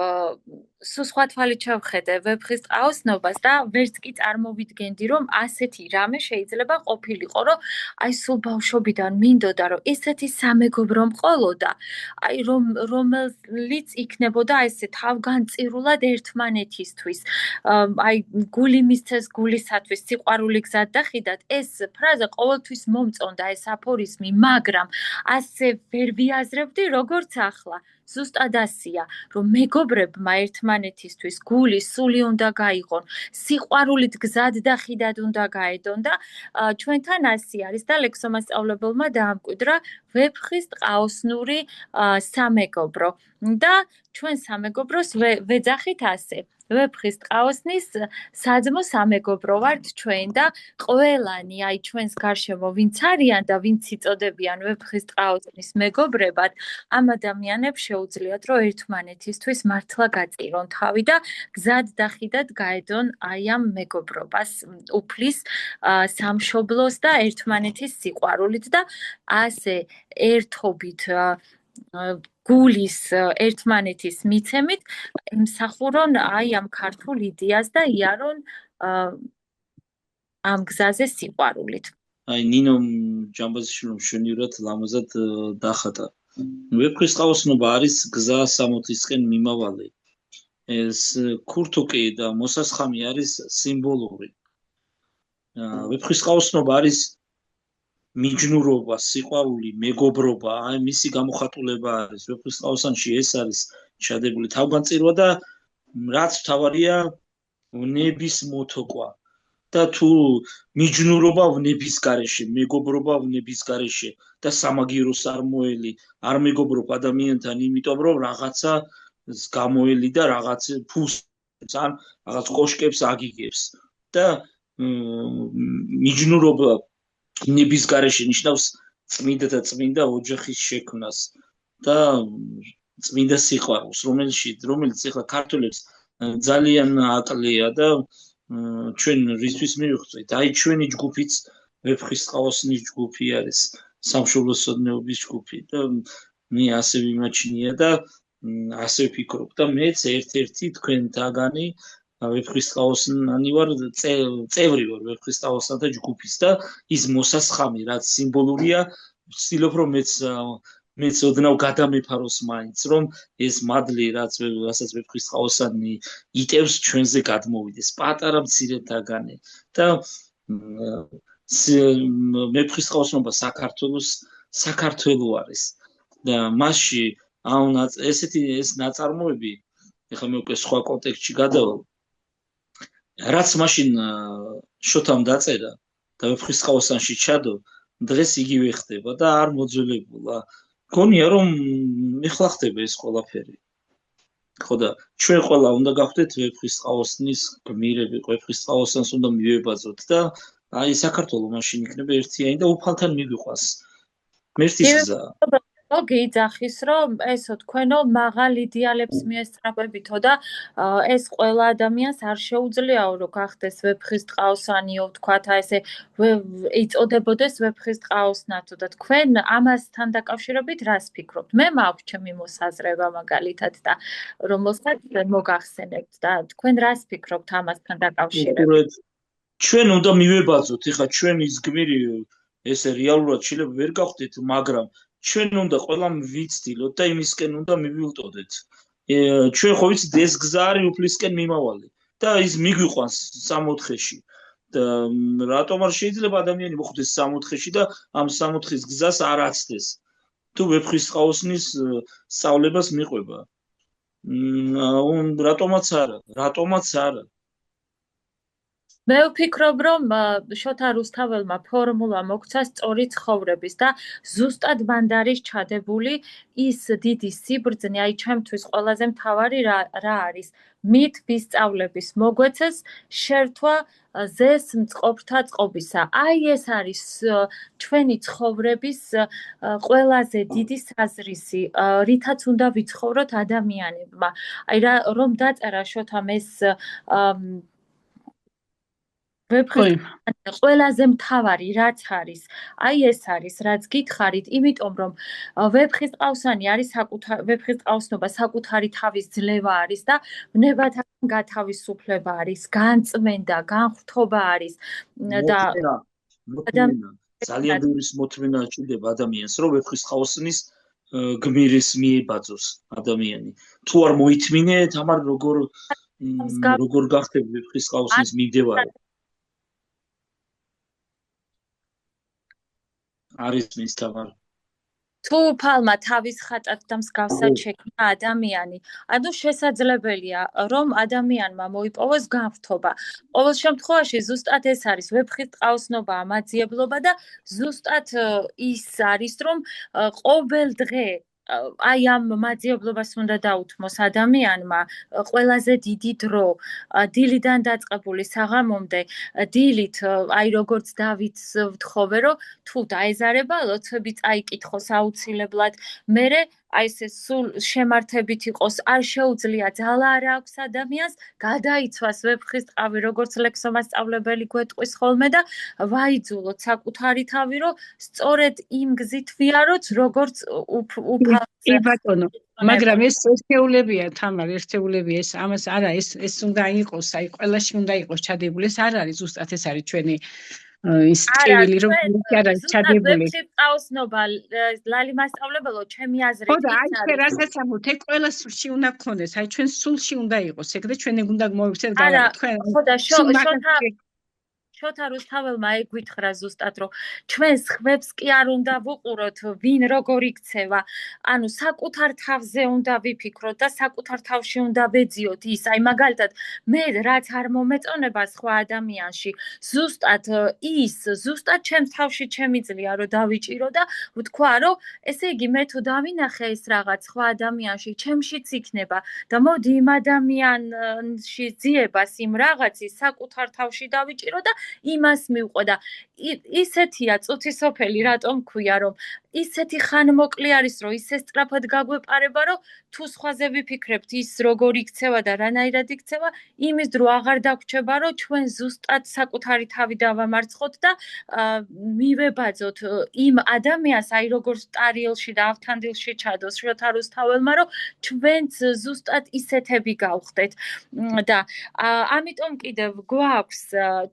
სულ სხვა თვალით შევხედე ვეფხის ტყაოსნობას და ვერც კი წარმოვიდგენდი, რომ ასეთი რამე შეიძლება ყოფილიყო, რომ აი სულ ბავშვობიდან მინდოდა, რომ ესეთი სამეგობრო მყოლოდა, აი რომელიც იქნებოდა ესე თავგანწირულად ერთმანეთისთვის, აი გული მისცეს გულისათვის, სიყვარული გზად დახიდათ, ეს ფრაზა ყოველთვის მომწონდა ეს აფორიზმი, მაგრამ ასე ვერ ვიაზრებდი, როგორც ახლა. ზუსტად ასია, რომ მეგობრებმა ერთმანეთისთვის გული, სული უნდა გაიღონ, სიყვარულით გზად და ხიდად უნდა გაედონ და ჩვენთან ასე არის და ლექსომასწავლებელმა დაამკვიდრა ვეფხის ტყაოსნური სამეგობრო და ჩვენ სამეგობროს ვეძახით ასე. ვეფხის ტყაოსნის საძმო სამეგობრო ვართ ჩვენ და ყველანი აი ჩვენს გარშემო ვინც არიან და ვინც იწოდებიან ვეფხის ტყაოსნის მეგობრებად ამ ადამიანებს შეუძლიათ რომ ერთმანეთისთვის მართლა გაწირონ თავი და გზად და ხიდად გაედონ აი ამ მეგობრობას უფლის სამშობლოს და ერთმანეთის სიყვარულით და ასე ერთობით გულის ერთმანეთის მიცემით ემსახურონ აი ამ ქართულ იდეას და იარონ ამ გზაზე სიყვარულით. აი ნინო ჯამბაზიშვილმა მშვენივრად ლამაზად დახატა. ვეფხის ტყაოსნობა არის გზა სამოთისკენ მიმავალი. ეს ქურთუკი და მოსასხამი არის სიმბოლური. ვეფხის ტყაოსნობა არის მიჯნურობა, სიყვარული, მეგობრობა, აი მისი გამოხატულება არის. ვეფხის ტყაოსანში ეს არის ჩადებული თავგანწირვა და რაც მთავარია ვნების მოთოკვა. და თუ მიჯნურობა ვნების გარეშე, მეგობრობა ვნების გარეშე და სამაგირო სარმოელი არ მეგობრობ ადამიანთან, იმიტომ რომ რაღაცა გამოელი და რაღაც ფულს ან რაღაც კოშკებს აგიგებს და მიჯნურობა ვნების გარეშე ნიშნავს წმინდა და წმინდა ოჯახის შექმნას და წმინდა სიყვარულს, რომელიც ახლა ქართველებს ძალიან აკლია და ჩვენ რისთვის მივხვდით, აი ჩვენი ჯგუფიც ვეფხის ტყაოსნის ჯგუფი არის, სამშობლოსოდნეობის ჯგუფი და მე ასე ვიმაჩნია და ასე ვფიქრობ და მეც ერთ-ერთი თქვენთაგანი ვეფხის ტყაოსნანი ვარ, წევრი ვარ ვეფხის ტყაოსნათა ჯგუფის და ის მოსასხამი რაც სიმბოლურია, ვცდილობ რომ მეც ოდნავ გადამეფაროს მაინც, რომ ეს მადლი რასაც ვეფხის ტყაოსანი იტევს ჩვენზე გადმოვიდეს, პატარა მცირედაგანი და ვეფხის ტყაოსნობა საქართველო არის და მასში ეს ნაწარმოები, ეხლა მე უკვე სხვა კონტექსტში გადავალ, რაც მაშინ შოთამ დაწერა და ვეფხის ტყაოსანში ჩადო, დღეს იგივე ხდება და არ მოძველებულა. გონია რომ ეხლა ხდება ეს ყველაფერი. ხო და ჩვენ ყველა უნდა გავხდეთ ვეფხის ტყაოსნის გმირები, ვეფხის ტყაოსანს უნდა მივებაზოთ და აი საქართველო მაშინ იქნება ერთიანი და უფალთან მივიყვას. მერტის გზა. გიძახის რომ ესო თქვენო მაღალ იდეალებს მიესწრაფებითო და ეს ყველა ადამიანს არ შეუძლიაო რომ გახდეს ვეფხის ტყაოსანიო ვთქვათ აი ესე იწოდებოდეს ვეფხის ტყაოსნათო და თქვენ ამასთან დაკავშირებით რას ფიქრობთ? მე მაქვს ჩემი მოსაზრება მაგალითად და რომელსაც მოგახსენებთ და თქვენ რას ფიქრობთ ამასთან დაკავშირებით? ჩვენ უნდა მივებაძოთ, ეხლა ჩვენ ის გმირი ესე რეალურად შეიძლება ვერ გავხდეთ, მაგრამ ჩვენ უნდა ყველამ ვიცდილოთ და იმისკენ უნდა მივიუტოდეთ. ჩვენ ხო ვიცით ეს გზა არის უფლისკენ მიმავალი და ის მიგვიყვანს 64-ში. და რატომ არ შეიძლება ადამიანი მოხვდეს 64-ში და ამ 64-ის გზას არ აცდეს? თუ ვეფხის ტყაოსნის სწავლებას მიყვება. რატომაც არა. მე ვფიქრობ, რომ შოთა რუსთაველმა ფორმულა მოგცა სწორი ცხოვრების და ზუსტად მანდ არის ჩადებული ის დიდი სიბრძნე, აი ჩემთვის ყველაზე მთავარი რა არის? მით ვისწავლების მოგვეცეს შერთვა ზეს მწყობრთა წყობისა. აი ეს არის ჩვენი ცხოვრების ყველაზე დიდი საზრისი, რითაც უნდა ვიცხოვროთ ადამიანებმა. აი რომ დაწერა შოთამ ეს ყველაზე მთავარი რაც არის, აი ეს არის, რაც გითხარით, იმიტომ რომ ვეფხის ტყაოსანი არის ვეფხის ტყაოსნობა საკუთარი თავის ძლევა არის და ვნებათაგან გათავისუფლება არის, განწმენდა, განხრთობა არის და ძალიან ბევრი მოთმენა ჭირდება ადამიანს, რომ ვეფხის ტყაოსნის გმირის მიებაძოს ადამიანი. თუ არ მოითმინე, თამარ როგორ გახდები ვეფხის ტყაოსნის მიმდევარი? არის მის თამარ. თუ ფალმა თავის ხატად და მსგავსად შექმნა ადამიანი, ანუ შესაძლებელია, რომ ადამიანმა მოიპოვოს განხრთობა. ყოველ შემთხვევაში ზუსტად ეს არის ვეფხის ტყაოსნობა, ამაძიებლობა და ზუსტად ის არის, რომ ყოველ დღე აი ამ მაძიებლობას უნდა დაუთმოს ადამიანმა ყველაზე დიდი დრო დილიდან დაწყებული საღამომდე დილით აი როგორც დავითს ვთხოვე რომ თუ დაეზარება ლოცვები წაიკითხოს აუცილებლად მერე აი ეს სულ შემართებით იყოს არ შეუძლია ძალა არ აქვს ადამიანს გადაიცვას ვეფხის ტყავი როგორც ლექსომასწავლებელი გვეტყვის ხოლმე და ვაიძულოთ საკუთარი თავი რომ სწორედ იმ გზით ვიაროთ როგორც კი ბატონო, მაგრამ ეს ერთეულებია თამარ, ერთეულებია ეს ამას არა ეს უნდა იყოს, აი ყველაში უნდა იყოს ჩადებული, ეს არ არის ზუსტად ეს არის ჩვენი ის ტკივილი რომ არ არის ჩადებული. ვეფხის ტყაოსნობა ლალი მასწავლებელო, ჩემი აზრით ხო და აი ეს რასაც ამბობთ, ეგ ყველა სულში უნდა გქონდეს, აი ჩვენ სულში უნდა იყოს, ეგ და ჩვენ უნდა მოვიქცეთ გალა თქვენ. ხო და შოთა რუსთაველმა ეგ გითხრა ზუსტად რომ ჩვენს ხვებს კი არ უნდა ვუყუროთ ვინ როგორ იქცევა ანუ საკუთარ თავზე უნდა ვიფიქროთ და საკუთარ თავში უნდა ვეძიოთ ის აი მაგალითად მე რაც არ მომეწონება სხვა ადამიანში ზუსტად ჩემს თავში შემიძლია რომ დავიჭირო და ვთქვა რომ ესე იგი მე თუ დავინახე ეს რაღაც სხვა ადამიანში ჩემშიც იქნება და მოდი იმ ადამიანში ძიებას იმ რაღაცის საკუთარ თავში დავიჭირო და იმას მივყვა და ისეთია წუთისოფელი რატომ ქვია რომ ისეთი ხანმოკლე არის რომ ისე სწრაფად გაგვეპარება რომ თუ სხვაზე ვიფიქრებთ ის როგორ იქცევა და რანაირად იქცევა იმის დრო აღარ დაგვრჩება რომ ჩვენ ზუსტად საკუთარი თავი დავამარცხოთ და მივებაძოთ იმ ადამიანს აი როგორ სტარიელში და ავთანდილში ჩადოს შოთა რუსთაველმა რომ ჩვენც ზუსტად ისეთები გავხდეთ და ამიტომ კიდევ გვაქვს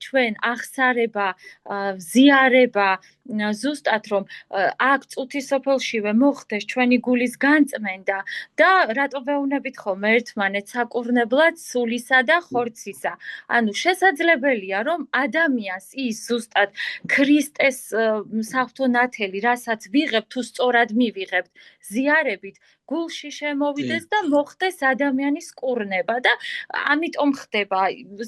ჩვენ აღსარება ზიარება ზუსტად რომ აქ წუთისოფელშივე მოხდეს ჩვენი გულის განწმენდა და რატო ვეუბნებით ხოლმე ერთმანეთს საკურნებლად სულისა და ხორცისა ანუ შესაძლებელია რომ ადამიანს ის ზუსტად ქრისტეს საღვთო ნათელი რასაც ვიღებთ თუ სწორად მივიღებთ ზიარებით გულში შემოვიდეს და მოხდეს ადამიანის კურნება და ამიტომ ხდება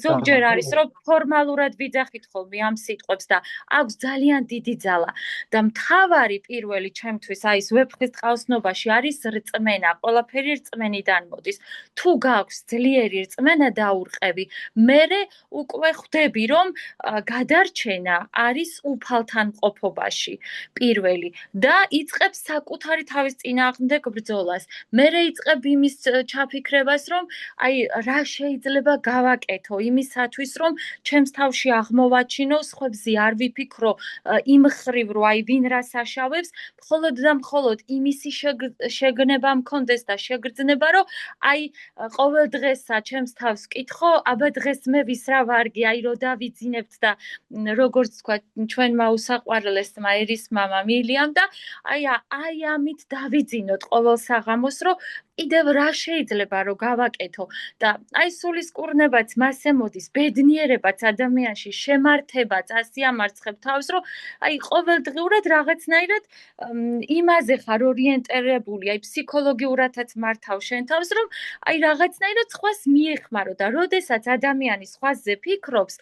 ზოგჯერ არის რომ ფორმალურად ვიძახით ხოლმე ამ სიტყვებს და აქვს ძალიან დიდი აკრძალა და მთავარი პირველი ჩემთვის აი ეს ვეფხის ტყავსნობაში არის რწმენა, ყველაფერი რწმენიდან მოდის. თუ გაქვს ძლიერი რწმენა დაურყევი, მერე უკვე ხვდები რომ გადარჩენა არის უფალთან ყოფობაში პირველი და იწყებს საკუთარი თავის წინააღმდეგ ბრძოლას. მერე იწყებ იმის ჩაფიქრებას რომ აი რა შეიძლება გავაკეთო იმისათვის რომ ჩემს თავში აღმოვაჩინო სხვებზე არ ვიფიქრო იმ ხრივ რომ აი ვინ რას აშავებს მხოლოდ და მხოლოდ იმისი შეგნება მქონდეს და შეგრძნება რომ აი ყოველ დღესა ჩემს თავს ვკითხო აბა დღეს მე ვის რა ვარგი აი რო დავიძინებთ და როგორც თქვა ჩვენმა უსაყვარლესმა ერის მამა მილიამ და აი ამით დავიძინოთ ყოველ საღამოს რომ კიდევ რა შეიძლება რომ გავაკეთო და აი სულისკურნებაც მასე მოდის ბედნიერებაც ადამიანში შემართებაც ასიამარცხებ თავს რომ აი ყოველდღიურად რაღაცნაირად იმაზე ხარ ორიენტირებული აი ფსიქოლოგიურადაც მართავ შენ თავს რომ აი რაღაცნაირად სხვას მიეხმარო და როდესაც ადამიანი სხვაზე ფიქრობს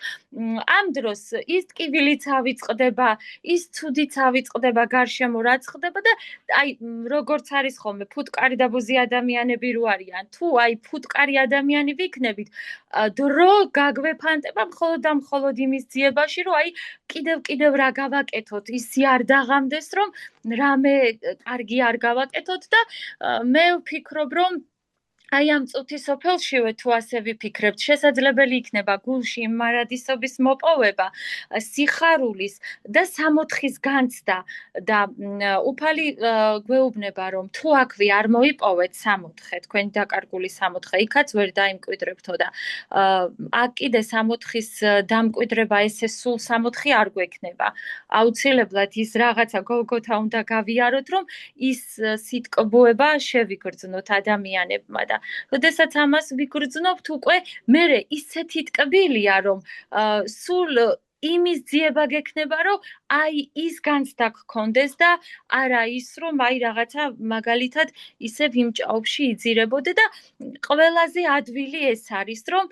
ამ დროს ის ტკივილიც ავიწყდება ის ცუდიც ავიწყდება გარშემო რაც ხდება და აი როგორც არის ხოლმე ფუტკარი და ბუზი ადამიანები რო არიან თუ აი ფუტკარი ადამიანი ვიქნებით დრო გაგვეფანტება მხოლოდ და მხოლოდ იმის ძიებაში რომ აი კიდევ რა გავაკეთოთ ისი არ დაღამდეს რომ რამე კარგი არ გავაკეთოთ და მე ვფიქრობ რომ აი ამ წუთის სოფელშივე თუ ასე ვიფიქრებთ შესაძლებელი იქნება გულში მარადისობის მოპოვება სიხარულის და სამოთხის განცდა და უფალი გვეუბნება რომ თუ აქვე არ მოიპოვეთ სამოთხე თქვენი დაკარგული სამოთხე იქაც ვერ დაიმკვიდრებთო და აქ კიდე სამოთხის დამკვიდრება ესე სულ სამოთხი არ გვექნება აუცილებლად ის რაღაცა გოლგოთა უნდა გავიაროთ რომ ის სიტკბოება შევიგრძნოთ ადამიანებმა და როდესაც ამას ვიგრძნობთ უკვე მერე ისეთი ტკბილია რომ სულ იმის ძიება გექნება რომ აი ის განცდა გქონდეს და არა ის რომ აი რაღაცა მაგალითად ისევ იმ ჭაობში იძირებოდე და ყველაზე ადვილი ეს არის რომ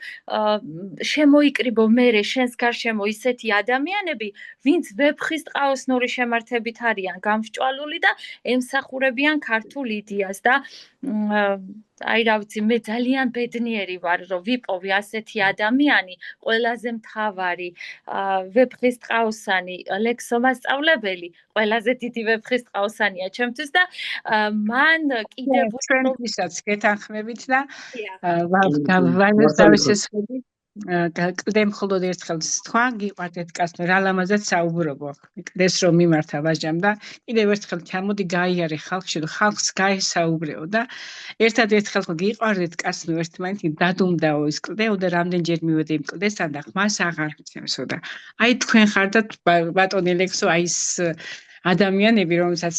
შემოიკრიბო მერე შენს გარშემო ისეთი ადამიანები ვინც ვეფხის ტყავსნური შემართებით არიან გამსჭვალული და ემსახურებიან ქართულ იდეას და აი რა ვიცი მე ძალიან ბედნიერი ვარ რომ ვიპოვე ასეთი ადამიანი ყველაზე მთავარი ვეფხის ტყავსანი ლექსო მასწავლებელი ყველაზე დიდი ვეფხის ტყავსანია ჩემთვის და მან კიდევ ჩვენთვისაც გეთანხმებით და დავისესხები კლდე მხოლოდ ერთხელ თქვა გიყვარდეთ კაცო რა ლამაზად საუბრობო კლდეს რომ მიმართა ვაჟამ და კიდევ ერთხელ ჩამოდი გაიარე ხალხში და ხალხს გაესაუბრეო და ერთადერთხელ გიყვარდეთ კაცო ერთმანეთი დადუმდაო ის კლდეო და რამდენჯერ მივედი იმ კლდესთან და მას აღარ ვიცემსო და აი თქვენ ხარდათ ბატონი ლექსო აი ის ადამიანები რომელსაც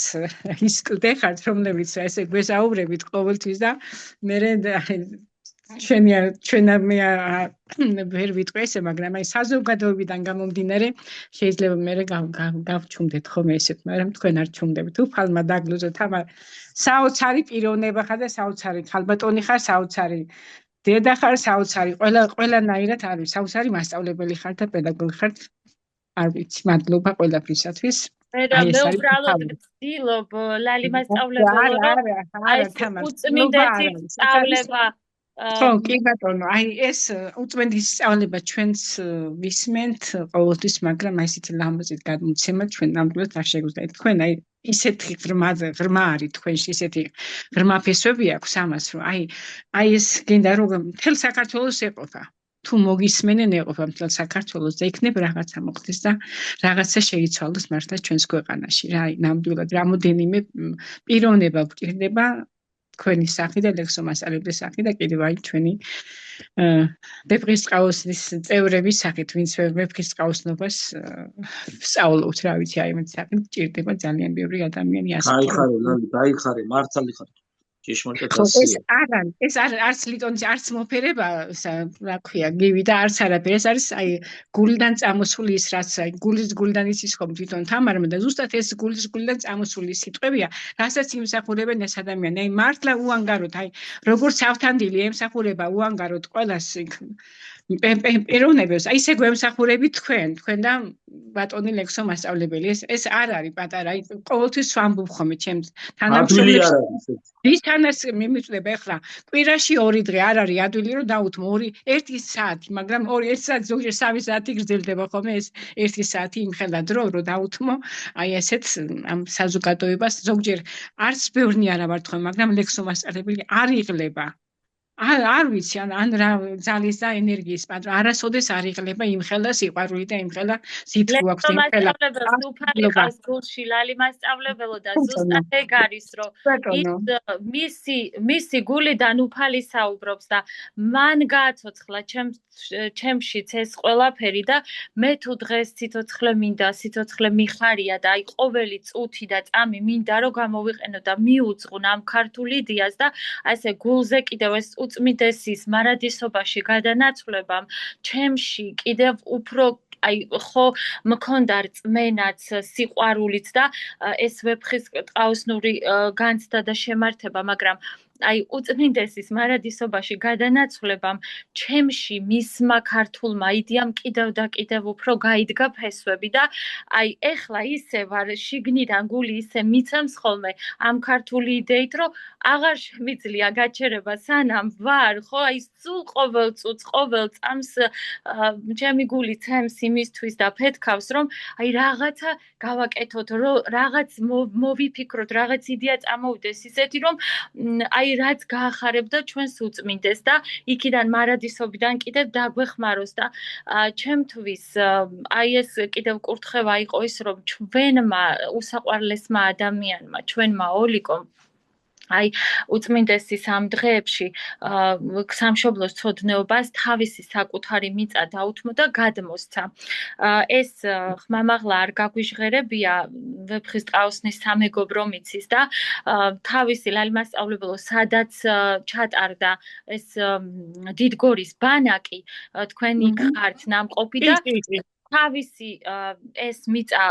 ის კლდე ხართ რომლებიც ესე გვესაუბრებით ყოველთვის და მე ჩვენა მე ვერ ვიტყვი ესე მაგრამ აი საზოგადოებიდან გამომდინარე შეიძლება მე გავჩუმდეთ ხოლმე ესეთ მაგრამ თქვენ არ ჩუმდებით უფალმა დაგლუზოთ ამ საოცარი პიროვნება ხარ და საოცარი ხალბატონი ხარ საოცარი დედა ხარ საოცარი ყველანაირად არის საოცარი მასწავლებელი ხარ და პედაგოგი ხარ არ ვიცი მადლობა ყველაფრისათვის მე უბრალოდ ვცდილობ ლალი მასწავლებელო აი უწმინდესი სწავლება ხო, კი ბატონო, აი ეს უწმენდის სწავლება ჩვენს ვისმენთ ყოველთვის, მაგრამ აი ესეთი ლამაზით გადმოცემა ჩვენ ნამდვილად არ შეგვიძლია. თქვენ აი ისეთი ღრმა არის თქვენში, ისეთი ღრმა ფესვები აქვს ამას, რომ აი ეს გინდა რომ მთელ საქართველოს ეყოფა. თუ მოგისმენენ ეყოფა მთელ საქართველოს და იქნებ რაღაცა მოხდეს და რაღაცა შეიცვალოს მართლა ჩვენს ქვეყანაში. რა აი ნამდვილად რამოდენიმე პიროვნება გვჭირდება თქვენი სახი და ლექსო მასწავლებლის სახი და კიდევ აი ჩვენი ვეფხის ტყავსნის წევრების სახით, ვინც ვეფხის ტყავსნობას სწავლობთ, რა ვიცი, აი მე სახით ჭირდება ძალიან ბევრი ადამიანი ასე. გაიხარე, ლალი, გაიხარე, მართალი ხარ. ეს არც ლიტონის არც მოფერება, რა ქვია, გივი და არც არაფერი, ეს არის აი გულიდან წამოსული ის რაც აი გულიდან იცის ხომ თვითონ თამარმა და ზუსტად ეს გულიდან წამოსული სიტყვებია, რასაც იმსახურებენ ეს ადამიანი. აი მართლა უანგაროთ, აი როგორც ავთანდილი ემსახურება უანგაროთ ყველას პიროვნებებს აი ესე გვემსახურებით თქვენ და ბატონი ლექსო მასწავლებელი ეს არ არის პატარა აი ყოველთვის ვამბობ ხოლმე ჩემს თანამშრომლებს ვისთანაც მიმიწვდება ახლა კვირაში 2 დღე არ არის ადვილი რომ დავუთმო 1 საათი მაგრამ 1 საათი ზოგჯერ 3 საათი გრძელდება ხოლმე ეს 1 საათი იმხელა დრო რომ დავუთმო აი ესეც ამ საზოგადოებას ზოგჯერ არც ბევრი არა ვარ თქვენ მაგრამ ლექსო მასწავლებელი არ იღლება არ ვიცი ან რა ძალის და ენერგიის პატრ არასოდეს არ იღლება იმხელა სიყვარული და იმხელა სითბო აქვს იმხელა უფალიყავს გულში ლალი მასწავლებელო და ზუსტად ეგ არის რომ მისი გულიდან უფალი საუბრობს და მან გააცოცხლა ჩემშიც ეს ყველაფერი და მე თუ დღეს სიცოცხლე მინდა სიცოცხლე მიხარია და აი ყოველი წუთი და წამი მინდა რომ გამოვიყენო და მიუძღვნ ამ ქართულ იდეას და ასე გულზე კიდევ ეს უწმიდესის მარადისობაში გადანაცვლებამ ჩემში კიდევ უფრო აი ხო მქონდა რწმენაც სიყვარულიც და ეს ვეფხის ტყაოსნური განცდა და შემართება მაგრამ აი უწმინდესის მარადისობაში გადანაცვლებამ ჩემში მისმა ქართულმა იდეამ კიდევ და კიდევ უფრო გაიდგა ფესვები და აი ეხლა ისე ვარ შიგნიდან გული ისე მიცემს ხოლმე ამ ქართული იდეით რომ აღარ შემიძლია გაჩერება სანამ ვარ ხო აი სულ ყოველ წუთს ყოველ წამს ჩემი გული ცემს იმისთვის და ფეთქავს რომ აი რაღაცა გავაკეთოთ რომ რაღაც მოვიფიქროთ რაღაც იდეა წამოვიდეს ისეთი რომ აი რაც გაახარებდა ჩვენს უწმინდეს და იქიდან მარადისობიდან კიდევ დაგვეხმაროს და ჩემთვის აი ეს კიდევ კურთხევა იყო ის რომ ჩვენმა უსაყვარლესმა ადამიანმა ჩვენმა ოლიკომ აი უწმინდესის ამ დღეებში სამშობლოს ცოდნეობას თავისი საკუთარი მიწა დაუთმო და გადმოსცა ეს ხმამაღლა არ გაგვიჟღერებია ვეფხის ტყაოსნის სამეგობრო მიცის და თავისი ლალი მასწავლებელო სადაც ჩატარდა ეს დიდგორის ბანაკი თქვენი ხართ ნამყოფი და თავისი ეს მიწა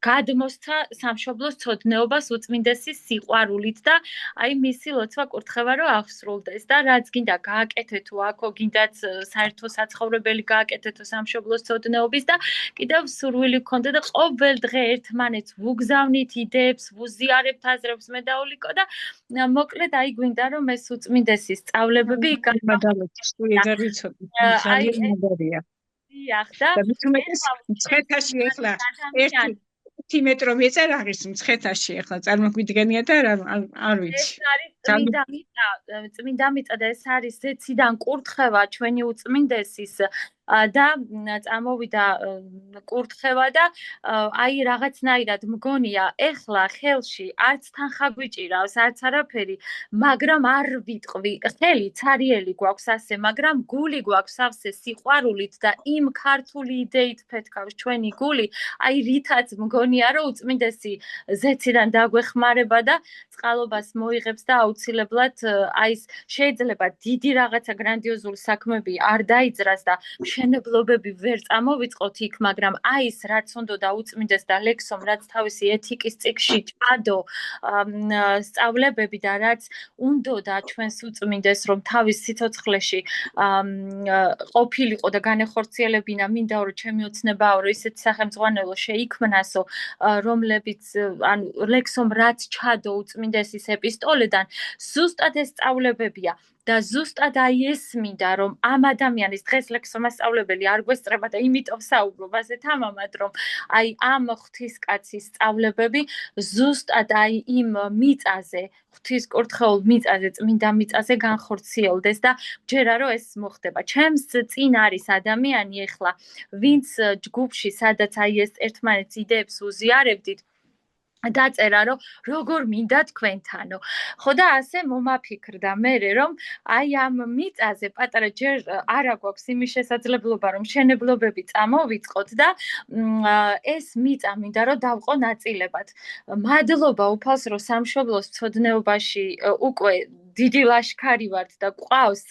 გადმოსცა სამშობლოს ცოდნეობას უწმინდესის სიყვარულით და აი მისი ლოცვა კურთხევა რომ აღსრულდეს და რაც გინდა გააკეთეთ თუ აქო გინდათ საერთო საცხოვრებელი გააკეთეთო სამშობლოს ცოდნეობის და კიდევ სურვილი გქონდა და ყოველ დღე ერთმანეთს ვუგზავნით იდეებს ვუზიარებთ აზრებს მე და ოლიკო და მოკლედ აი გვინდა რომ ეს უწმინდესის სწავლებები და მცხეთაში ახლა 1 მეტრო მეწერაღის მცხეთაში ახლა წარმოგვიდგენია და არ ვიცი წმინდა მიწა და ეს არის ზეციდან კურთხევა ჩვენი უწმინდესის და წამოვიდა კურთხევა და აი რაღაცნაირად მგონია ეხლა ხელში არც თანხა გვიჭირავს არც არაფერი მაგრამ არ ვიტყვი ხელი ცარიელი გვაქვს ასე მაგრამ გული გვაქვს სავსე სიყვარულით და იმ ქართული იდეით ფეთქავს ჩვენი გული აი რითაც მგონია რომ უწმინდესი ზეციდან დაგვეხმარება და წყალობას მოიღებს და აუცილებლად აი შეიძლება დიდი რაღაცა გრანდიოზული საქმეები არ დაიძრას და მშენებლობები ვერ წამოვიწყოთ იქ, მაგრამ აი ეს რაც უნდა უწმინდეს და ლექსომ რაც თავისი ეთიკის წიგნში ჭადო სწავლებები და რაც უნდა ჩვენს უწმინდეს რომ თავის სიცოცხლეში ყოფილიყო და განეხორციელებინა მინდა რომ ჩემი ოცნებაო რომ ისეთი სახელმძღვანელო შეიქმნასო რომლებიც ანუ ლექსომ რაც ჭადო უწმინდესის ეპისტოლედან ზუსტად ეს სწავლებებია და ზუსტად აი ეს მინდა რომ ამ ადამიანის დღეს ლექსო მასწავლებელი არ გვესწრება და იმიტომ საუბრობ ასე თამამად რომ აი ამ ღვთისკაცის სწავლებები ზუსტად აი იმ მიწაზე ღვთისკურთხეულ მიწაზე წმინდა მიწაზე განხორციელდეს და ჯერა რომ ეს მოხდება ჩემს წინ არის ადამიანი ეხლა ვინც ჯგუფში სადაც აი ეს ერთმანეთს იდეებს უზიარებდით დაწერა რომ როგორ მინდა თქვენთანო ხო და ასე მომაფიქრდა მე რომ აი ამ მიწაზე პატარა ჯერ არა გვაქვს იმის შესაძლებლობა რომ მშენებლობები წამოვიწყოთ და ეს მიწა მინდა რომ დავყო ნაწილებად მადლობა უფალს რომ სამშობლოს ცოდნეობაში უკვე დიდი ლაშქარი ვართ და ყავს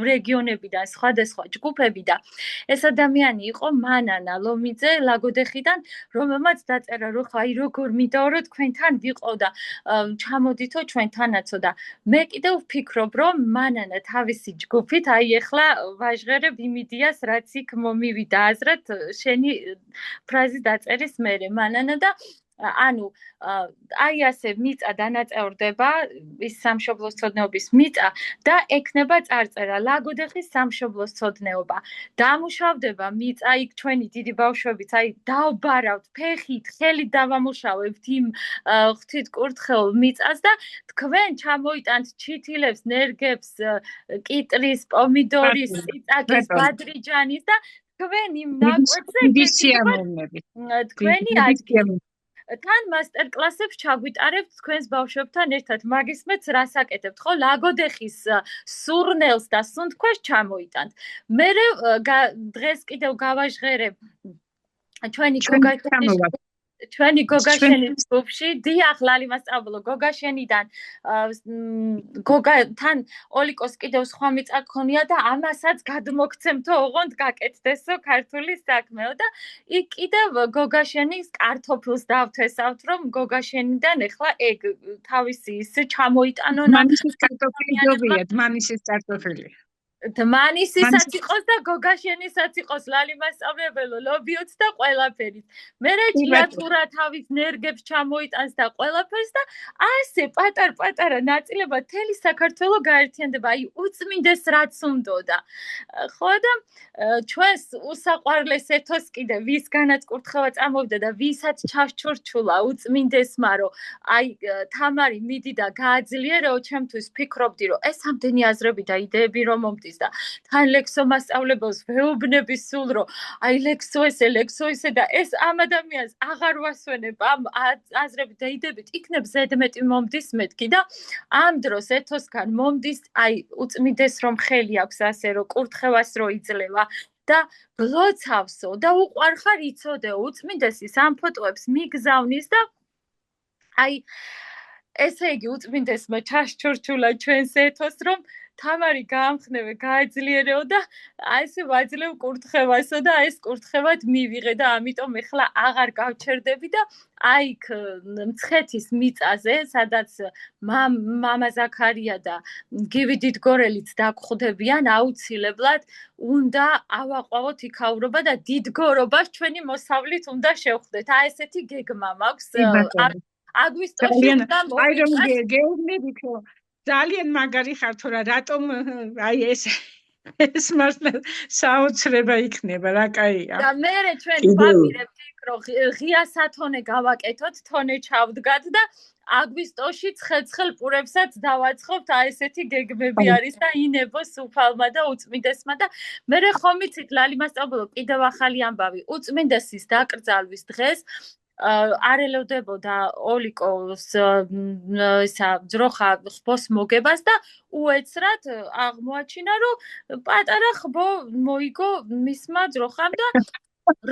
რეგიონებიდან სხვადასხვა ჯგუფები და ეს ადამიანი იყო მანანა ლომიძე ლაგოდეხიდან, რომელმაც დაწერა რომ აი როგორ მინდაო რომ თქვენთან ვიყო და ჩამოდითო ჩვენთანაცო და მე კიდევ ვფიქრობ რომ მანანა თავისი ჯგუფით აი ეხლა ვაჟღერებ იმიდიას რაც იქ მომივიდა აზრად შენი ფრაზი დაწერის მერე მანანა და ანუ აი ასე მიწა დანაწევრდება ის სამშობლოსცოდნეობის მიწა და ექნება წარწერა ლაგოდეხის სამშობლოსცოდნეობა დამუშავდება მიწა იქ ჩვენი დიდი ბავშვებიც აი დავბარავთ ფეხით ხელით დავამუშავებთ იმ ღვთით კურთხეულ მიწას და თქვენ ჩამოიტანთ ჩითილებს ნერგებს კიტრის პომიდორის წიწაკის ბადრიჯანის და თქვენ იმ ნაკვეთზე თქვენი ადგილი თან მასტერკლასებს ჩაგვიტარებთ თქვენს ბავშვებთან ერთად მაგის მეც რას აკეთებთ ხო ლაგოდეხის სურნელს და სუნთქვას ჩამოიტანთ მე დღეს კიდევ გავაჟღერებ ჩვენი გოგაშენის ჯგუფში დიახ ლალი მასწავლებლო გოგაშენიდან გოგათან ოლიკოს კიდევ სხვა მიწა ქონია და ამასაც გადმოგცემთო ოღონდ გაკეთდესო ქართული საქმეო და იქ კიდევ გოგაშენის კარტოფილს დავთესავთ რომ გოგაშენიდან ეხლა ეგ თავისი ის ჩამოიტანონ მანისის კარტოფილი ჯობიათ მანისის კარტოფილი დმანისისაც იყოს და გოგაშენისაც იყოს ლალი მასწავლებლო ლობიოც და ყველაფერით მე ჭიათურა თავის ნერგებს ჩამოიტანს და ყველაფერს და ასე პატარ-პატარა ნაწილება თელი საქართველო გაერთიანდება აი უწმინდეს რაც უნდოდა ხო და ჩვენს უსაყვარლეს ეთოს კიდე ვისგანაც კურთხევა წამოვიდა და ვისაც ჩასჩურჩულა უწმინდესმა რომ აი თამარი მიდი და გააძლიერეო ჩემთვის ფიქრობდი რომ ეს ამდენი აზრები და იდეები რომ მომდის და თან ლექსო მასწავლებელს ვეუბნები სულ რომ აი ლექსო ესე და ეს ამ ადამიანს აღარ ვასვენებ ამ აზრებით და იდეებით იქნებ ზედმეტი მომდის მეთქი და ამ დროს ეთოსგან მომდის აი უწმინდეს რომ ხელი აქვს ასე რომ კურთხევას რო იძლევა და გლოცავსო და უყვარხარ იცოდე უწმინდესის ამ ფოტოებს მიგზავნის და აი ესე იგი უწმინდესმა ჩასჩურჩულა ჩვენს ეთოს რომ თამარი გაამხნევე გააძლიერეო და აი ესე ვაძლევ კურთხევასო და ეს კურთხევად მივიღე და ამიტომ ეხლა აღარ გავჩერდები და აი მცხეთის მიწაზე სადაც მამა ზაქარია და გივი დიდგორელიც დაგხვდებიან აუცილებლად უნდა ავაყვავოთ იქაურობა და დიდგორობას ჩვენი მოსავლით უნდა შევხვდეთ აი ესეთი გეგმა მაქვს აგვისტოში უნდა მოვიწყოთ ძალიან მაგარი ხარ თორა რატომ აი ეს მართლა საოცრება იქნება რა კაია და მე ჩვენ ვაპირებთ იქ რომ ღია სათონე გავაკეთოთ თონე ჩავდგათ და აგვისტოში ცხელ პურებსაც დავაცხობთ აი ესეთი გეგმები არის და ინებოს უფალმა და უწმინდესმა და მე ხომ იცით ლალი მასწავლებლო კიდევ ახალი ამბავი უწმინდესის დაკრძალვის დღეს არ ელოდებოდა ოლიკოს ისა ძროხა ხბოს მოგებას და უეცრად აღმოაჩინა რომ პატარა ხბო მოიგო მისმა ძროხამ და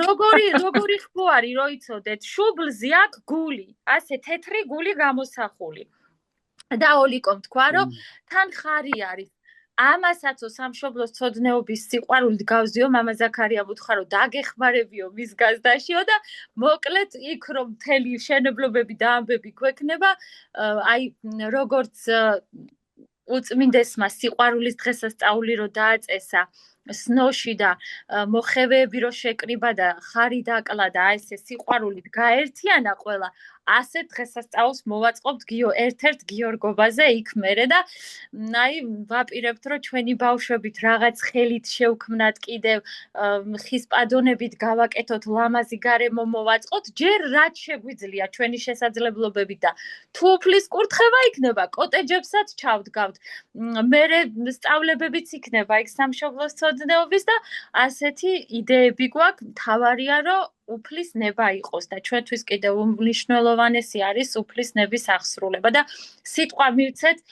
როგორი ხბო არის რო იცოდეთ შუბლზე აქვს გული ასე თეთრი გული გამოსახული და ოლიკომ თქვა რომ თან ხარი არის ამასაც სამშობლოს ცოდნეობის სიყვარულით გავზიო მამა ზაქარიამ უთხრა რომ დაგეხმარებიო მის გაზდაშიო და მოკლედ იქ რომ მთელი შენებლობები და ამბები გვექნება აი როგორც უწმინდესმა სიყვარულის დღესასწაული რო დააწესა სნოში და მოხევეები რო შეკრიბა და ხარი დაკლა და ესე სიყვარულით გაერთიანა ყველა ასე დღესასწაულს მოვაწყობთ ერთ-ერთ გიორგობაზე იქ მერე და აი ვაპირებთ რომ ჩვენი ბავშვებით რაღაც ხელით შევქმნათ კიდევ ხის პადონებით გავაკეთოთ ლამაზი გარემო მოვაწყოთ ჯერ რაც შეგვიძლია ჩვენი შესაძლებლობებით და თუ უფლის კურთხევა იქნება კოტეჯებსაც ჩავდგავთ მერე სწავლებებიც იქნება იქ სამშობლოს ცოდნეობის და ასეთი იდეები გვაქვს მთავარია რომ უფლის ნება იყოს და ჩვენთვის კიდევ უმნიშვნელოვანესი არის უფლის ნების აღსრულება და სიტყვა მივცეთ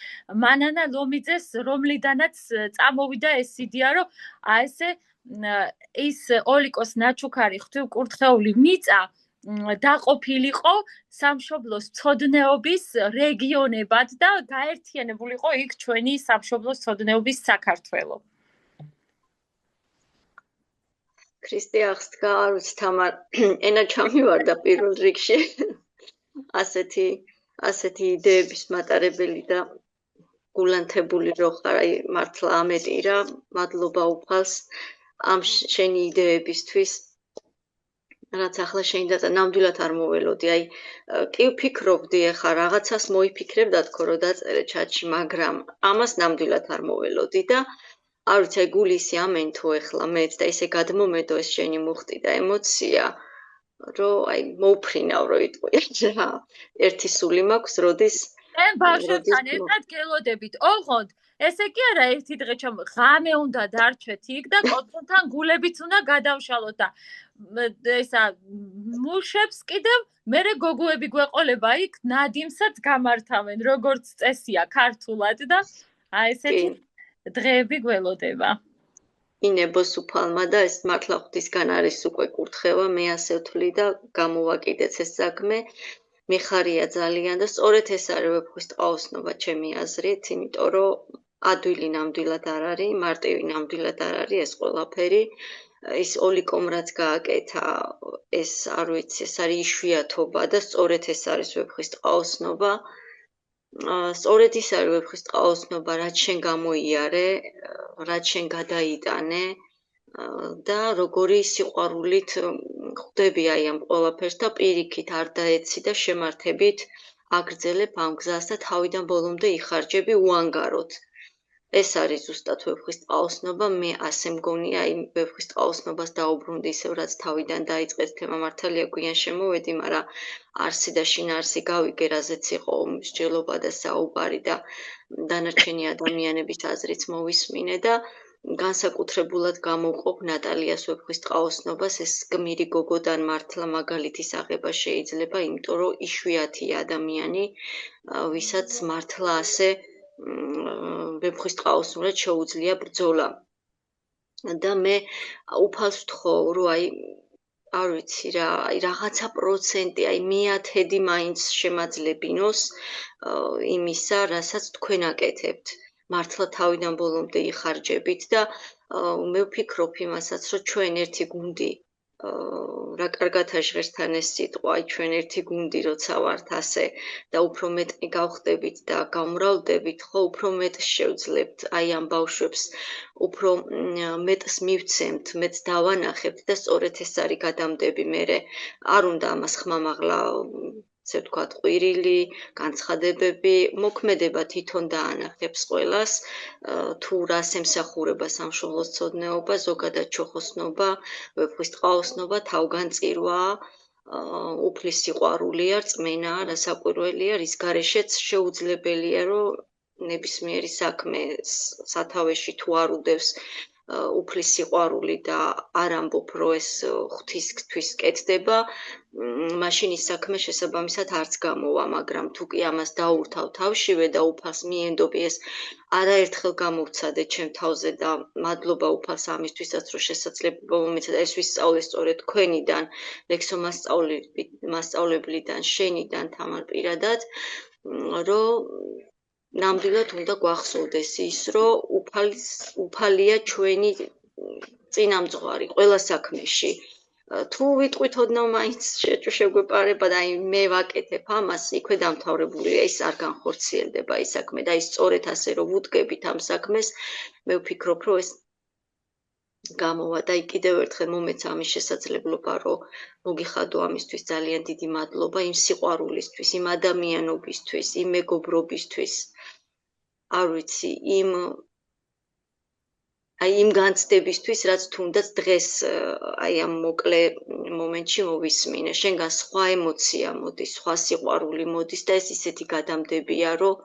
მანანა ლომიძეს რომლიდანაც წამოვიდა ეს იდეა რომ აი ესე ის ოლიკოს ნაჩუქარი ღვთივკურთხეული მიწა დაყოფილიყო სამშობლოს მცოდნეობის რეგიონებად და გაერთიანებულიყო იქ ჩვენი სამშობლოს მცოდნეობის საქართველო. ქრისტე აღსდგა, არ ვიცი თამარ, ენა ჩამივარდა პირველ რიგში. ასეთი იდეების მატარებელი და გულანთებული რო ხარ, აი მართლა ამეტი რა, მადლობა უფალს ამ შენი იდეებისთვის. რაც ახლა შენ და ნამდვილად არ მოველოდი, აი კი ვფიქრობდი ახლა რაღაცას მოიფიქრებ და თქო რომ დაწერე ჩატში, მაგრამ ამას ნამდვილად არ მოველოდი და არ ვიცი, აი გული ისე ამენთო ახლა მეც და ისე გადმომედო ეს შენი მუხტი და ემოცია, რომ აი მოვფრინავ რო იტყვი რა. ერთი სული მაქვს, როდის ბავშვებთან ერთად გელოდებით. ოღონდ ესე კი არა ერთი დღე ღამე უნდა დარჩეთ იქ და კოტრონთან გულებიც უნდა გადავშალოთ და ესა მუშებს კიდევ მერე გოგოები გვეყოლება იქ ნადიმსაც გამართავენ როგორც წესია ქართულად და აი ესეთი დღეები გველოდება. ინებოს უფალმა და ეს მართლა ღვთისგან არის უკვე კურთხევა, მე ასე ვთვლი და გამოვაკიდეც ეს საქმე. მიხარია ძალიან და სწორედ ეს არის ვეფხვის ტყაოსნობა ჩემი აზრით, იმიტომ რომ ადვილი ნამდვილად არ არის, მარტივი ნამდვილად არ არის ეს ყველაფერი. ის ოლიკომ რაც გააკეთა, ეს არ ვიცი, ეს არის იშვიათობა და სწორედ ეს არის ვეფხვის ტყაოსნობა. სწორედ ის არის ვეფხვის ტყაოსნობა, რაც შენ გამოიარე, რაც შენ გადაიტანე და როგორი სიყვარულით ხვდები აი ამ ყველაფერს და პირიქით არ დაეცი და შემართებით აგრძელებ ამ გზას და თავიდან ბოლომდე იხარჯები უანგაროდ. ეს არის ზუსტად ვეფხვის ტყაოსნობა, მე ასე მგონია, აი ვეფხვის ტყაოსნობას დაუბრუნდი ისევ რაც თავიდან დაიწყეთ თემა მართალია გვიან შემოვედი, მაგრამ არსი და შინაარსი გავიგე, რაზეც იყო მსჯელობა და საუბარი და დანარჩენი ადამიანების აზრიც მოვისმინე და განსაკუთრებულად გამოვყოფ ნატალიას ვეფხვის ტყაოსნობას, ეს გმირი გოგოდან მართლა მაგალითის აღება შეიძლება, იმიტომ რომ იშვიათი ადამიანი, ვისაც მართლა ასე ვეფხვის ტყაოსნურად შეუძლია ბრძოლა. და მე უფალს ვთხოვ, რომ აი არ ვიცი რა, აი რაღაცა პროცენტი, აი მეათედი მაინც შემაძლებინოს იმისა, რასაც თქვენ აკეთებთ. მართლა თავიდან ბოლომდე იხარჯებით და მე ვფიქრობ იმასაც, რომ ჩვენ ერთი გუნდი, რა კარგად ჟღერთან ეს სიტყვა, აი ჩვენ ერთი გუნდი როცა ვართ ასე და უფრო მეტი გავხდებით და გამრავლდებით, ხო, უფრო მეტს შევძლებთ აი ამ ბავშვებს, უფრო მეტს მივცემთ, მეტს დავანახებთ და სწორედ ეს არის გადამდები მერე. არ უნდა ამას ხმამაღლა ესე ვთქვათ, ყვირილი, განცხადებები, მოქმედება თვითონ დაანახებს ყველას, თუ რას ემსახურება სამშობლოს მცოდნეობა, ზოგადად ჩოხოსნობა, ვეფხვის ტყაოსნობა, თავგანწირვა, უფლის სიყვარულია, რწმენაა, რასაკვირველია, რის გარეშეც შეუძლებელია, რომ ნებისმიერი საქმე სათავეში თუ არ უდევს უფლის სიყვარული და არ ამბობ, რომ ეს ღვთისთვის კეთდება, მაშინ ის საქმე შესაბამისად არც გამოვა, მაგრამ თუ კი ამას დაურთავ თავშივე და უფალს მიენდობი, ეს არაერთხელ გამოვცადე ჩემ თავზე და მადლობა უფალს ამისთვისაც, რომ შესაძლებლობა მომეცა ეს ვისწავლე სწორედ თქვენიდან, ლექსო მასწავლებლიდან, შენიდან თამარ პირადად, რომ ნამდვილად უნდა გვახსოვდეს ის, რომ უფალია ჩვენი წინამძღვარი ყველა საქმეში. თუ ვიტყვით ოდნავ მაინც შეგვეპარება და აი მე ვაკეთებ ამას, იქვე დამთავრებულია, ის არ განხორციელდება ის საქმე და ის სწორედ ასე რომ ვუდგებით ამ საქმეს, მე ვფიქრობ, რომ ეს გამოვა და კიდევ ერთხელ მომეცა ამის შესაძლებლობა, რომ მოგიხადო ამისთვის ძალიან დიდი მადლობა იმ სიყვარულისთვის, იმ ადამიანობისთვის, იმ მეგობრობისთვის. არ ვიცი, იმ განცდებისთვის, რაც თუნდაც დღეს აი ამ მოკლე მომენტში მოვისმინე. შენგან სხვა ემოცია მოდის, სხვა სიყვარული მოდის და ეს ისეთი გადამდებია, რომ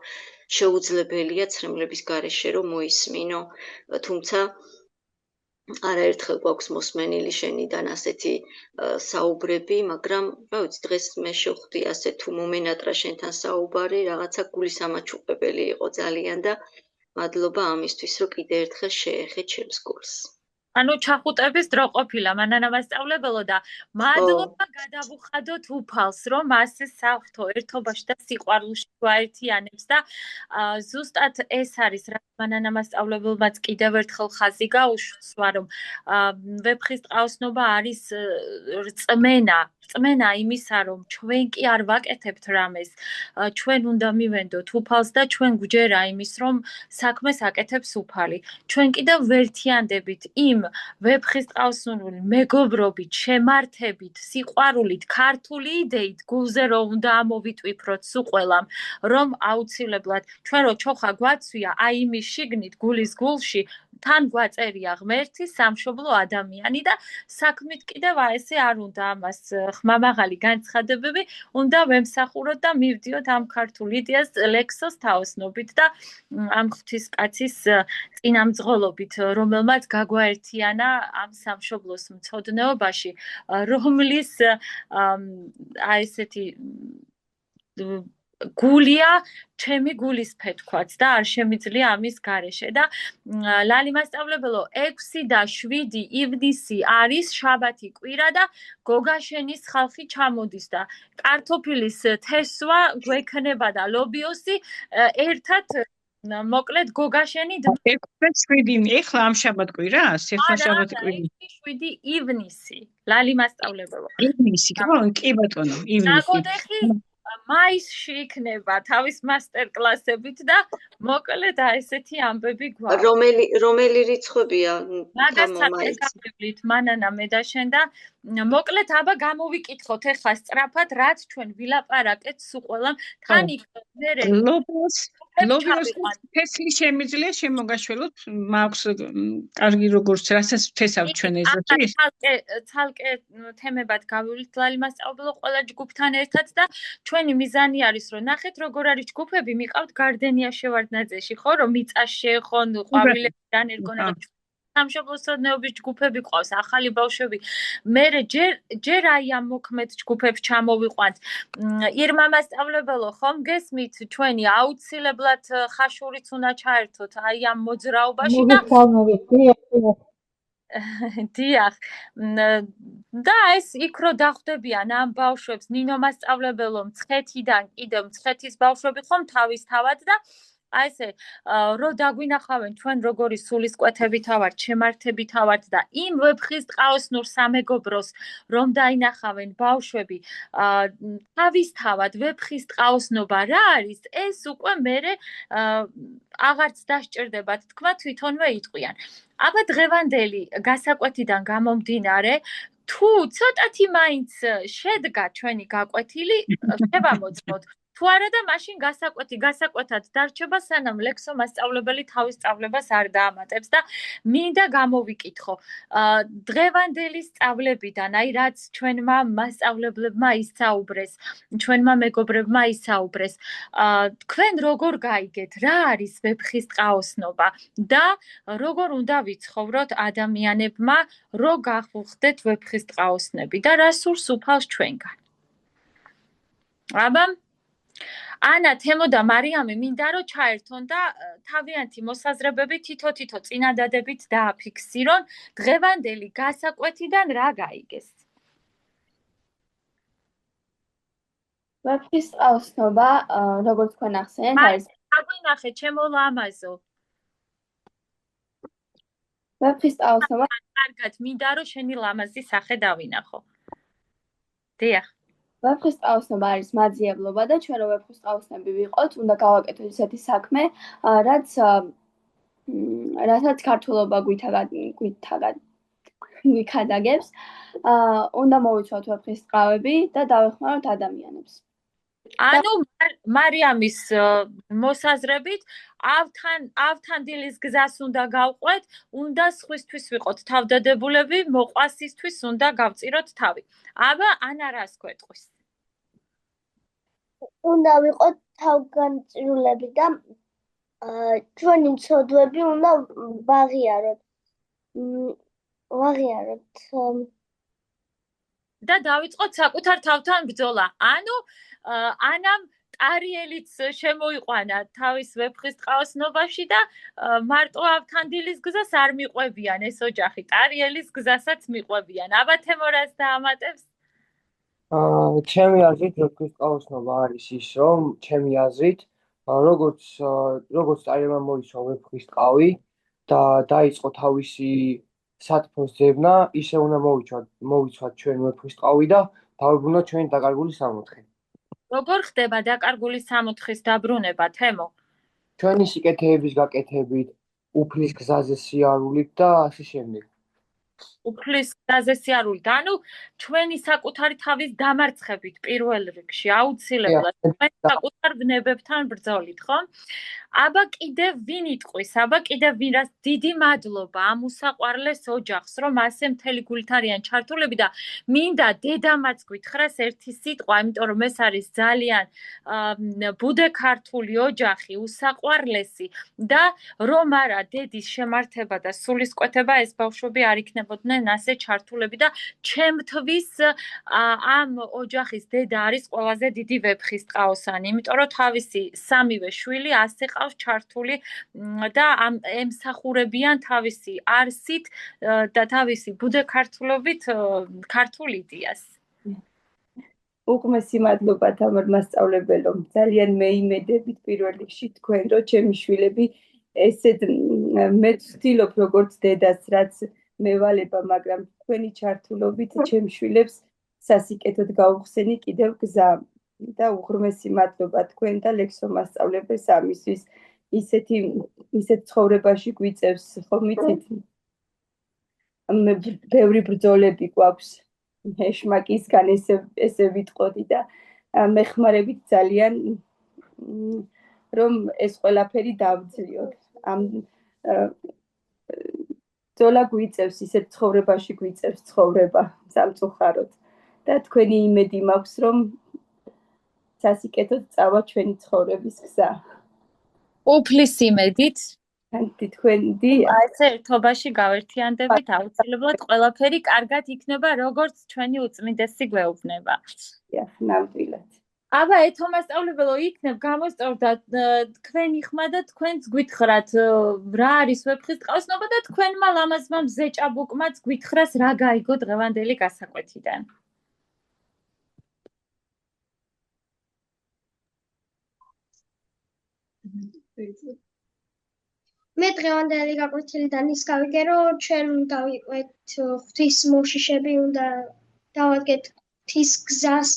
შეუძლებელია ცრემლების გარეშე რომ მოისმინო. თუმცა არაერთხელ გვაქვს მოსმენილი შენიდან ასეთი საუბრები, მაგრამ რა ვიცი, დღეს მე შევხვდი ასე თუ მომენატრა შენთან საუბარი, რაღაცა გულის ამაჩუყებელი იყო ძალიან და მადლობა ამისთვის, რომ კიდე ერთხელ შეეხე ჩემს გულს. ანუ ჩახუტების დრო ყოფილა მანანა მასწავლებელო და მადლობა გადავუხადოთ უფალს, რომ ასე საღვთო ერთობაში და სიყვარულში გვაერთიანებს და ზუსტად ეს არის რაც მანანა მასწავლებელმაც კიდევ ერთხელ ხაზი გაუსვა, რომ ვეფხისტყაოსნობა არის რწმენა იმისა, რომ ჩვენ კი არ ვაკეთებთ რამეს, ჩვენ უნდა მივენდოთ უფალს და ჩვენ გვჯერა იმის, რომ საქმეს აკეთებს უფალი. ჩვენ კიდევ ვერთიანდებით იმ ვეფხისტყაოსნული მეგობრობით, შემართებით, სიყვარულით, ქართული იდეით, გულზე რო უნდა ამოვიტვიფროთ სულ ყველამ, რომ აუცილებლად ჩვენ რო ჩოხა გვაცვია, აი იმის შიგნით გულის გულში თან გვაწერია ღმერთი, სამშობლო ადამიანი და საქმით კიდევ ესე არ უნდა ამას ხმამაღალი განცხადებები, უნდა ვემსახუროთ და მივდიოთ ამ ქართულ იდეას ლექსოს თაოსნობით და ამ ღვთისკაცის წინამძღოლობით, რომელმაც გაგვაერთიანა ამ სამშობლოს მცოდნეობაში, რომლის ესეთი გულია ჩემი გულის ფეთქვაც და არ შემიძლია ამის გარეშე და ლალი მასწავლებელო 6 და 7 ივნისი არის შაბათი კვირა და გოგაშენის ხალხი ჩამოდის და კარტოფილის თესვა გვექნება და ლობიოსი ერთად მოკლედ გოგაშენი 6-7 ეხლა ამ შაბათ კვირას, ერთმა შაბათი კვირა. 7 ივნისი ლალი მასწავლებელო. ივნისი, კი ბატონო, ივნისი. ნაკოდეხი მაისში იქნება თავის მასტერ კლასებით და მოკლედ ესეთი ამბები გვაქვს. რომელი რიცხვებია? მაგასაც ეკავებთ მანანა მე და შენ და მოკლედ აბა გამოვიკითხოთ ეხლა სწრაფად რაც ჩვენ ვილაპარაკეთ სულ ყველამ თან იქ მერე ლობიოს თესლი შემიძლია შემოგაშველოთ მაქვს კარგი როგორც რასაც თესავთ ჩვენ ეზოში ცალკე თემებად გავივლით ლალი მასწავლებლო ყველა ჯგუფთან ერთად და ჩვენი მიზანი არის რომ ნახეთ როგორ არის ჯგუფები მიყავთ გარდენია შევარდნაძეში ხო რომ მიწას შეეხონ ყვავილებიდან ერგონა სამშობლოსოდნეობის ჯგუფები ყავს ახალი ბავშვები მე ჯერ აი ამ მოქმედ ჯგუფებს ჩამოვიყვანთ ირმა მასწავლებელო ხომ გესმით ჩვენი აუცილებლად ხაშურიც უნდა ჩაერთოთ აი ამ მოძრაობაში და დიახ და ეს იქ რო დახვდებიან ამ ბავშვებს ნინო მასწავლებელო მცხეთიდან კიდევ მცხეთის ბავშვები ხომ თავისთავად და აი ესე რო დაგვინახავენ ჩვენ როგორი სულისკვეთებით ავართ, შემართებით ავართ და იმ ვეფხისტყაოსნურ სამეგობროს რომ დაინახავენ ბავშვები თავისთავად ვეფხისტყაოსნობა რა არის ეს უკვე მერე აღარც დასჭირდებათ თქვა თვითონვე იტყვიან. აბა დღევანდელი გასაკვეთიდან გამომდინარე თუ ცოტათი მაინც შედგა ჩვენი გაკვეთილი შევამოწმოთ თუ არა და მაშინ გასაკვეთად დარჩება სანამ ლექსო მასწავლებელი თავის სწავლებას არ დაამატებს და მინდა გამოვიკითხო დღევანდელი სწავლებიდან აი რაც ჩვენმა მასწავლებლებმა ისაუბრეს ჩვენმა მეგობრებმა ისაუბრეს თქვენ როგორ გაიგეთ რა არის ვეფხისტყაოსნობა და როგორ უნდა ვიცხოვროთ ადამიანებმა რო გავხდეთ ვეფხისტყაოსნები და რა სურს უფალს ჩვენგან აბა ანა, თემო და მარიამი მინდა რომ ჩაერთონ და თავიანთი მოსაზრებები თითო-თითო წინადადებით დააფიქსირონ დღევანდელი გასაკვეთიდან რა გაიგეს. ვეფხისტყაოსნობა, როგორც თქვენ ახსენეთ, არის აგვინახე ჩემო ლამაზო. ვეფხისტყაოსნობა კარგად, მინდა რომ შენი ლამაზი სახე დავინახო. დიახ. ვეფხისტყაოსნობა არის მაძიებლობა და ჩვენ რო ვეფხისტყაოსნები ვიყოთ, უნდა გავაკეთოთ ისეთი საქმე, რასაც ქართულობა გვიქადაგებს. უნდა მოვიცვათ ვეფხისტყაოსნები და დავეხმაროთ ადამიანებს. ანუ მარიამის მოსაზრებით ავთან დილის გზას უნდა გავყვეთ, უნდა სხვისთვის ვიყოთ თავდადებულები, მოყვასისთვის უნდა გავწიროთ თავი. აბა ანა რას გვეტყვის? უნდა ვიყოთ თავგანწირულები და ჩვენი მცოდვები უნდა ვაღიაროთ. და დავიწყოთ საკუთარ თავთან ბრძოლა. ანუ ანამ არიელიც შემოიყვანა თავის ვეფხის ტყაოსნობაში და მარტო ავთანდილის გზას არ მიყვებიან ეს ოჯახი, ტარიელის გზასაც მიყვებიან. აბა თემო რას დაამატებს? ჩემი აზრით ვეფხის ტყაოსნობა არის ის, რომ ჩემი აზრით როგორც ტარიელმა მოიცვა ვეფხის ტყავი და დაიწყო თავისი სათფოს ძებნა, ისე უნდა მოვიცვათ ჩვენ ვეფხის ტყავი და დავუბრუნოთ ჩვენი დაკარგული სამოთხე. როგორ ხდება დაკარგული სამოთხის დაბრუნება, თემო? ჩვენი სიკეთეების გაკეთებით, უფლის გზაზე სიარულით და ასე შემდეგ. უფლის გზაზე სიარულით, ანუ ჩვენი საკუთარი თავის დამარცხებით პირველ რიგში, აუცილებლად ჩვენ საკუთარ ვნებებთან ბრძოლით, ხო? აბა კიდევ ვინ იტყვის, აბა კიდევ ვინ რას დიდი მადლობა ამ უსაყვარლეს ოჯახს, რომ ასე მთელი გულით არიან ჩართულები და მინდა დედამაც გითხრას ერთი სიტყვა, იმიტომ რომ ეს არის ძალიან ბუდე ქართული ოჯახი, უსაყვარლესი და რომ არა დედის შემართება და სულისკვეთება ეს ბავშვები არ იქნებოდნენ ასე ჩართულები და ჩემთვის ამ ოჯახის დედა არის ყველაზე დიდი ვეფხის ტყაოსანი, იმიტომ რომ თავისი სამივე შვილი ასე ყავს ჩართული და ემსახურებიან თავისი არსით და თავისი ბუდე ქართულობით ქართულ იდეას. უკმესი მადლობა თამარ მასწავლებელო, ძალიან მეიმედებით პირველ რიგში თქვენ, რომ ჩემი შვილები ესეთ მე ვცდილობ როგორც დედას, რაც მევალება, მაგრამ თქვენი ჩართულობით ჩემ შვილებს სასიკეთოდ გავუხსენი კიდევ გზა და უღრმესი მადლობა თქვენ და ლექსო მასწავლებელს ამისთვის ისეთ ცხოვრებაში გვიწევს, ხომ იცით? ბევრი ბრძოლები გვაქვს ეშმაკისგან ესე ვიტყოდი და მეხმარებით ძალიან რომ ეს ყველაფერი დავძლიოთ. ამ ბრძოლა გვიწევს, ისეთ ცხოვრებაში გვიწევს ცხოვრება სამწუხაროდ და თქვენი იმედი მაქვს, რომ სასიკეთოდ წავა ჩვენი ცხოვრების გზა. უფლის იმედით თქვენი ასე ერთობაში გავერთიანდებით აუცილებლად ყველაფერი კარგად იქნება, როგორც ჩვენი უწმინდესი გვეუბნება. ნამდვილად. აბა ეთო მასწავლებელო იქნებ გამოსწორდა თქვენი ხმა და თქვენც გვითხრათ რა არის ვეფხის ტყაოსნობა და თქვენმა ლამაზმა მზე ჭაბუკმაც გვითხრას რა გაიგო დღევანდელი გასაკვეთიდან. მე დღევანდელი გაკვეთილიდან ის გავიგე, რომ ჩვენ უნდა ვიყვეთ ღვთის მოშიშები, უნდა დავადგეთ ღვთის გზას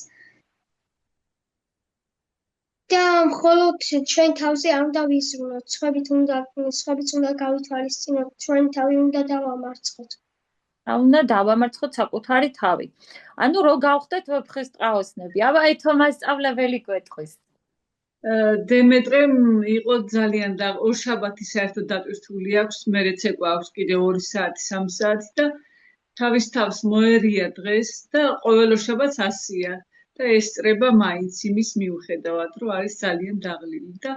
და მხოლოდ ჩვენ თავზე არ უნდა ვიზრუნოთ, სხვებიც უნდა გავითვალისწინოთ, ჩვენი თავი უნდა დავამარცხოთ. უნდა დავამარცხოთ საკუთარი თავი. ანუ რო გავხდეთ ვეფხის ტყაოსნები. აბა ეთო მასწავლებელი გვეტყვის. დემეტრემ იყო ძალიან და ორშაბათი საერთოდ დატვირთული აქვს, მერეც ეკვა აქვს კიდე 2 საათი, 3 საათი და თავის თავს მოერია დღეს და ყოველ ორშაბათს ასია და ესწრება მაინც იმის მიუხედავად, რომ არის ძალიან დაღლილი და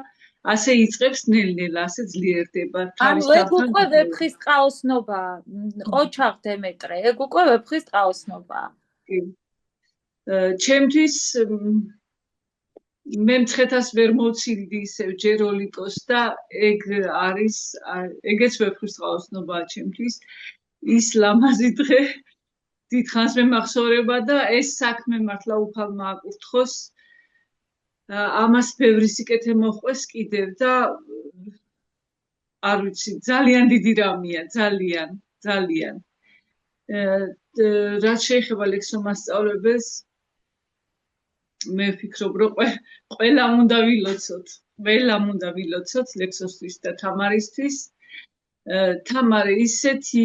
ასე იწყებს ნელ-ნელა, ასე ძლიერდება თავის თავთან. ანუ ეგ უკვე ვეფხის ტყაოსნობა, ყოჩაღ დემეტრე, ეგ უკვე ვეფხის ტყაოსნობა. კი. ჩემთვის მე მცხეთას ვერ მოცილდი ისევ ჯერ ოლიკოს და ეგეც ვეფხის ტყაოსნობაა ჩემთვის. ის ლამაზი დღე დიდხანს მე მახსოვრება და ეს საქმე მართლა უფალმა აკურთხოს. ამას ბევრი სიკეთე მოხვეს კიდევ და არ ვიცი, ძალიან დიდი რამეა, ძალიან. რაც შეეხება ლექსო მასწავლებელს, მე ვფიქრობ, რომ ყველამ უნდა ვილოცოთ ლექსოსთვის და თამარისთვის. თამარი ისეთი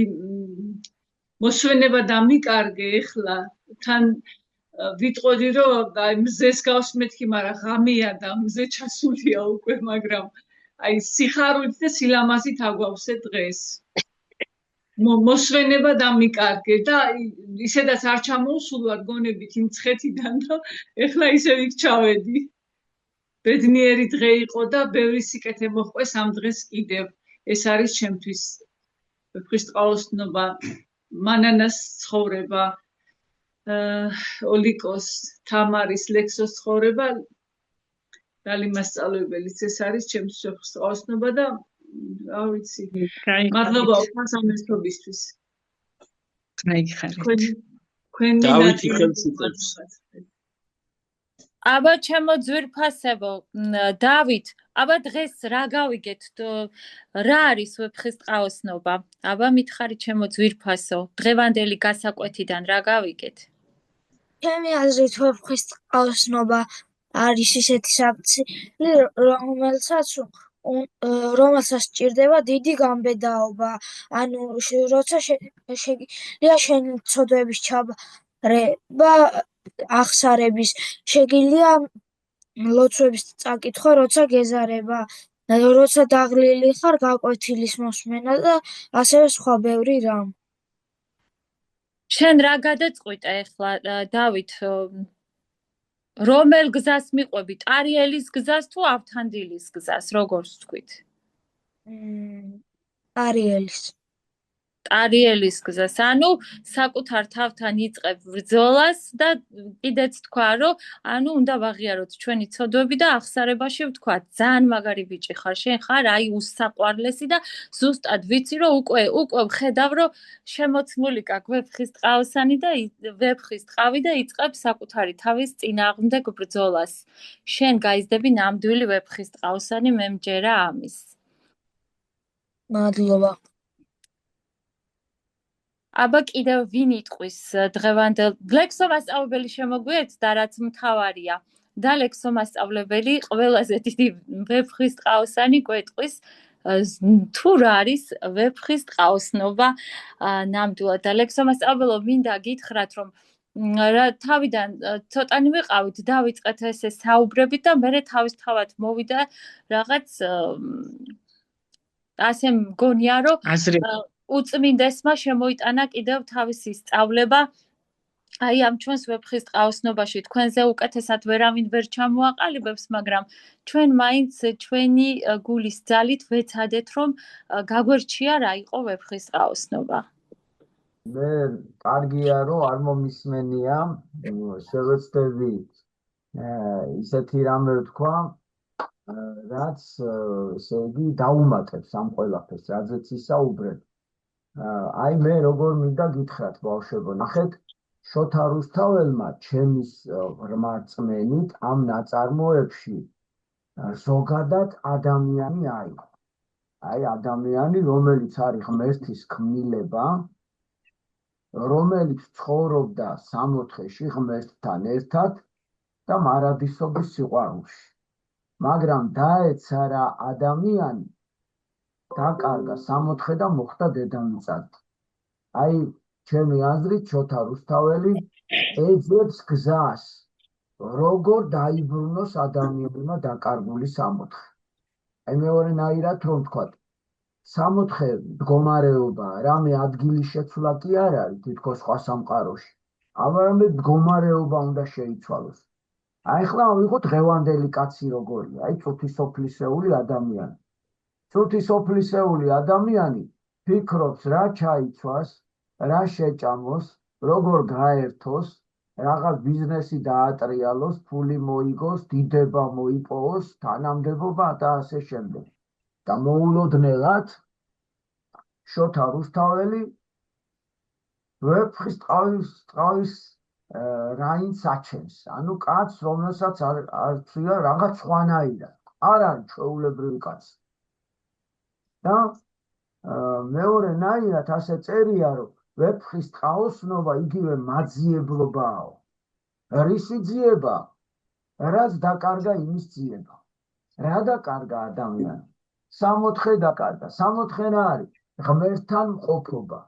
მოსვენება დამიკარგე ეხლა, თან ვიტყოდი, რომ აი მზეს გავს მეთქი, მაგრამ ღამეა და მზე ჩასულია უკვე, მაგრამ აი სიხარულით და სილამაზით აგვავსე დღეს. მოსვენება დამიკარგე და ისედაც არ ჩამოусულვარ გონებით იმ ცხეთიდან და ეხლა ისევ იქ ჩავედი. ბედნიერი დღე იყო და ბევრი სიკეთე მოჰყვეს ამ დღეს კიდევ. ეს არის ჩემთვის ვეფხის ტყაოსნობა, მანანას ცხოვრება, ოლიკოს, თამარის, ლექსოს ცხოვრება. დალი მასწავლებელიც ეს არის ჩემთვის ვეფხისტყაოსნობა და რა ვიცი მადლობა უფასამესობისთვის თქვენი დავითი ხელს იწევს აბა ჩემო ძვირფასებო დავით აბა დღეს რა გავიგეთ რა არის ვეფხისტყაოსნობა აბა მითხარი ჩემო ძვირფასო დღევანდელი გასაკვეთიდან რა გავიგეთ ჩემი აზრით ვეფხისტყაოსნობა არის ისეთი საფრთხე რომელსაც სჭირდება დიდი გამბედაობა ანუ როცა შეგიძლია შენი ცოდვების ჩაბარება ახსარების შეგიძლია ლოცვების წაკითხვა როცა გეზარება როცა დაღლილი ხარ გაკვეთილის მოსმენა და ასევე სხვა ბევრი რამ შენ რა გადაწყვიტე ახლა დავით რომელ გზას მიყვები ტარიელის გზას თუ ავთანდილის გზას როგორ ვთქვით ტარიელის გზას ანუ საკუთარ თავთან იწყებ ბრძოლას და კიდეც თქვა რომ ანუ უნდა ვაღიაროთ ჩვენი ცოდვები და ახსარებაში ვთქვა ძალიან მაგარი ბიჭი ხარ შენ ხარ აი უსაყვარლესი და ზუსტად ვიცი რომ უკვე ვხედავ რომ შემოცმული გაქვს ვეფხისტყაოსანი და ვეფხის ტყავი და იწყებ საკუთარი თავის წინააღმდეგ ბრძოლას შენ გაიზრდები ნამდვილი ვეფხისტყაოსანი მე მჯერა ამის მადლობა აბა კიდევ ვინ იტყვის დღევანდელ ლექსო მასწავლებელი შემოგვიეთ და რაც მთავარია და ლექსო მასწავლებელი ყველაზე დიდი ვეფხისტყაოსანი გვეტყვის თუ რა არის ვეფხისტყაოსნობა ნამდვილად და ლექსო მასწავლებელო მინდა გითხრათ რომ თავიდან ცოტანი ვიყავით დავიწყეთ ესე საუბრებით და მე თავისთავად მოვიდა რაღაც ასე მგონია რომ უწმინდესმა შემოიტანა კიდევ თავისი სწავლება აი ამ ჩვენს ვეფხისტყაოსნობაში თქვენზე უკეთესად ვერავინ ვერ ჩამოაყალიბებს მაგრამ ჩვენ მაინც ჩვენი გულის ძალით ვეცადეთ რომ გაგვერჩია რა იყო ვეფხისტყაოსნობა მე კარგია რომ არ მომისმენია შევეცდები ისეთი რამე ვთქვა რაც ესე იგი დაუმატებს ამ ყველაფერს რაზეც ისაუბრეთ აი მე როგორ მინდა გითხრათ ბავშვებო ნახეთ შოთა რუსთაველმა ჩემის რმარწმენით ამ ნაწარმოებში ზოგადად ადამიანი აიღო აი ადამიანი რომელიც არის ღმერთის ქმნილება რომელიც ცხოვრობდა სამოთხეში ღმერთთან ერთად და მარადისობის სიყვარულში მაგრამ დაეცა რა ადამიანი დაკარგა სამოთხე და მოხდა დედამიწად აი ჩემი აზრით შოთა რუსთაველი ეძებს გზას როგორ დაიბრუნოს ადამიანმა დაკარგული სამოთხე აი მეორენაირად რომ ვთქვათ სამოთხე მდგომარეობა რამე ადგილის შეცვლა კი არ არის თითქოს სხვა სამყაროში ამავე მდგომარეობა უნდა შეიცვალოს აი ხლა ვიღოთ დღევანდელი კაცი როგორია აი წუთისოფლისეული ადამიანი წუთისოფლისეული ადამიანი ფიქრობს რა ჩაიცვას რა შეჭამოს როგორ გაერთოს რაღაც ბიზნესი დაატრიალოს ფული მოიგოს დიდება მოიპოვოს თანამდებობა და ასე შემდეგ და მოულოდნელად შოთა რუსთაველი ვეფხისტყაოს რაინც აჩენს ანუ კაცს რომელსაც არცია რაღაც სხვანაირად არ არის ჩვეულებრივი კაცი და მეორენაირად ასე წერია რომ ვეფხისტყაოსნობა იგივე მაძიებლობაო რისი ძიება რაც დაკარგა იმის ძიება რა დაკარგა ადამიანი სამოთხე დაკარგა სამოთხე რა არის ღმერთთან მყოფობა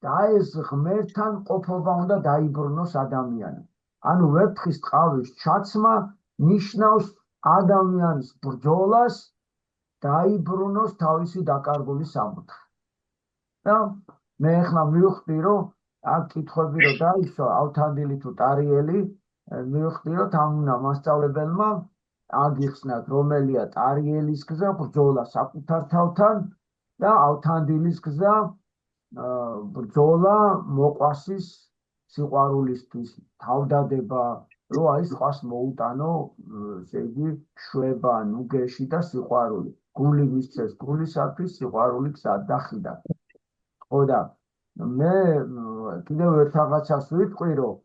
და ეს ღმერთთან მყოფობა უნდა დაიბრუნოს ადამიანი ანუ ვეფხისტყაოს ჩაცმა ნიშნავს ადამიანის ბრძოლას დაიბრუნოს თავისი დაკარგული სამოთხე და მე ახლა მივხვდი რომ აქ კითხვები რომ დაისვა ავთანდილი თუ ტარიელი მივხვდი რომ თამუნა მასწავლებელმა აგიხსნათ რომელია ტარიელის გზა ბრძოლა საკუთარ თავთან და ავთანდილის გზა ბრძოლა მოყვასის სიყვარულისთვის თავდადება რომ აი სხვას მოუტანო, ესე იგი, შვება, ნუგეში და სიყვარული. გული მისცეს გულისათვის, სიყვარული გზად და ხიდან. ხო და მე კიდევ ერთ რაღაცას ვიტყვი, რომ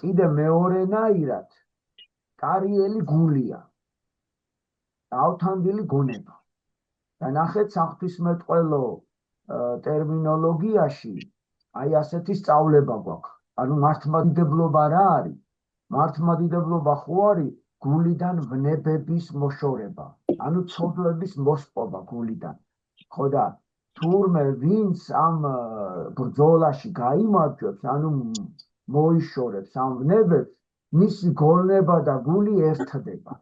კიდე მეორენაირად ტარიელი გულია, ავთანდილი გონება. და ნახეთ საღვთისმეტყველო ტერმინოლოგიაში აი ასეთი სწავლება გვაქვს. ანუ მართლმადიდებლობა რა არის? მართლმადიდებლობა ხო არის გულიდან ვნებების მოშორება, ანუ ცოდვების მოსპობა გულიდან. ხო და თურმე ვინც ამ ბრძოლაში გაიმარჯვებს, ანუ მოიშორებს ამ ვნებებს, მისი გონება და გული ერთდება.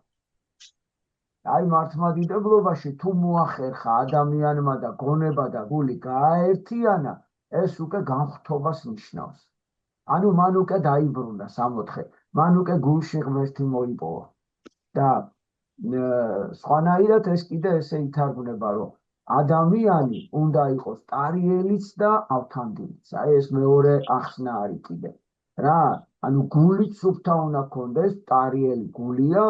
აი მართლმადიდებლობაში თუ მოახერხა ადამიანმა და გონება და გული გააერთიანა, ეს უკვე განხთობას ნიშნავს. ანუ მან უკვე დაიბრუნდა 64, მან უკვე გულში ღმერთი მოიპოვა. და სხვანაირად ეს კიდე ესე ითარგმნება, რომ ადამიანი უნდა იყოს ტარიელიც და ავთანდილიც. აი ეს მეორე ახსნა არის კიდე. რა, ანუ გულიც სუფთა უნდა ქონდეს, ტარიელი გულია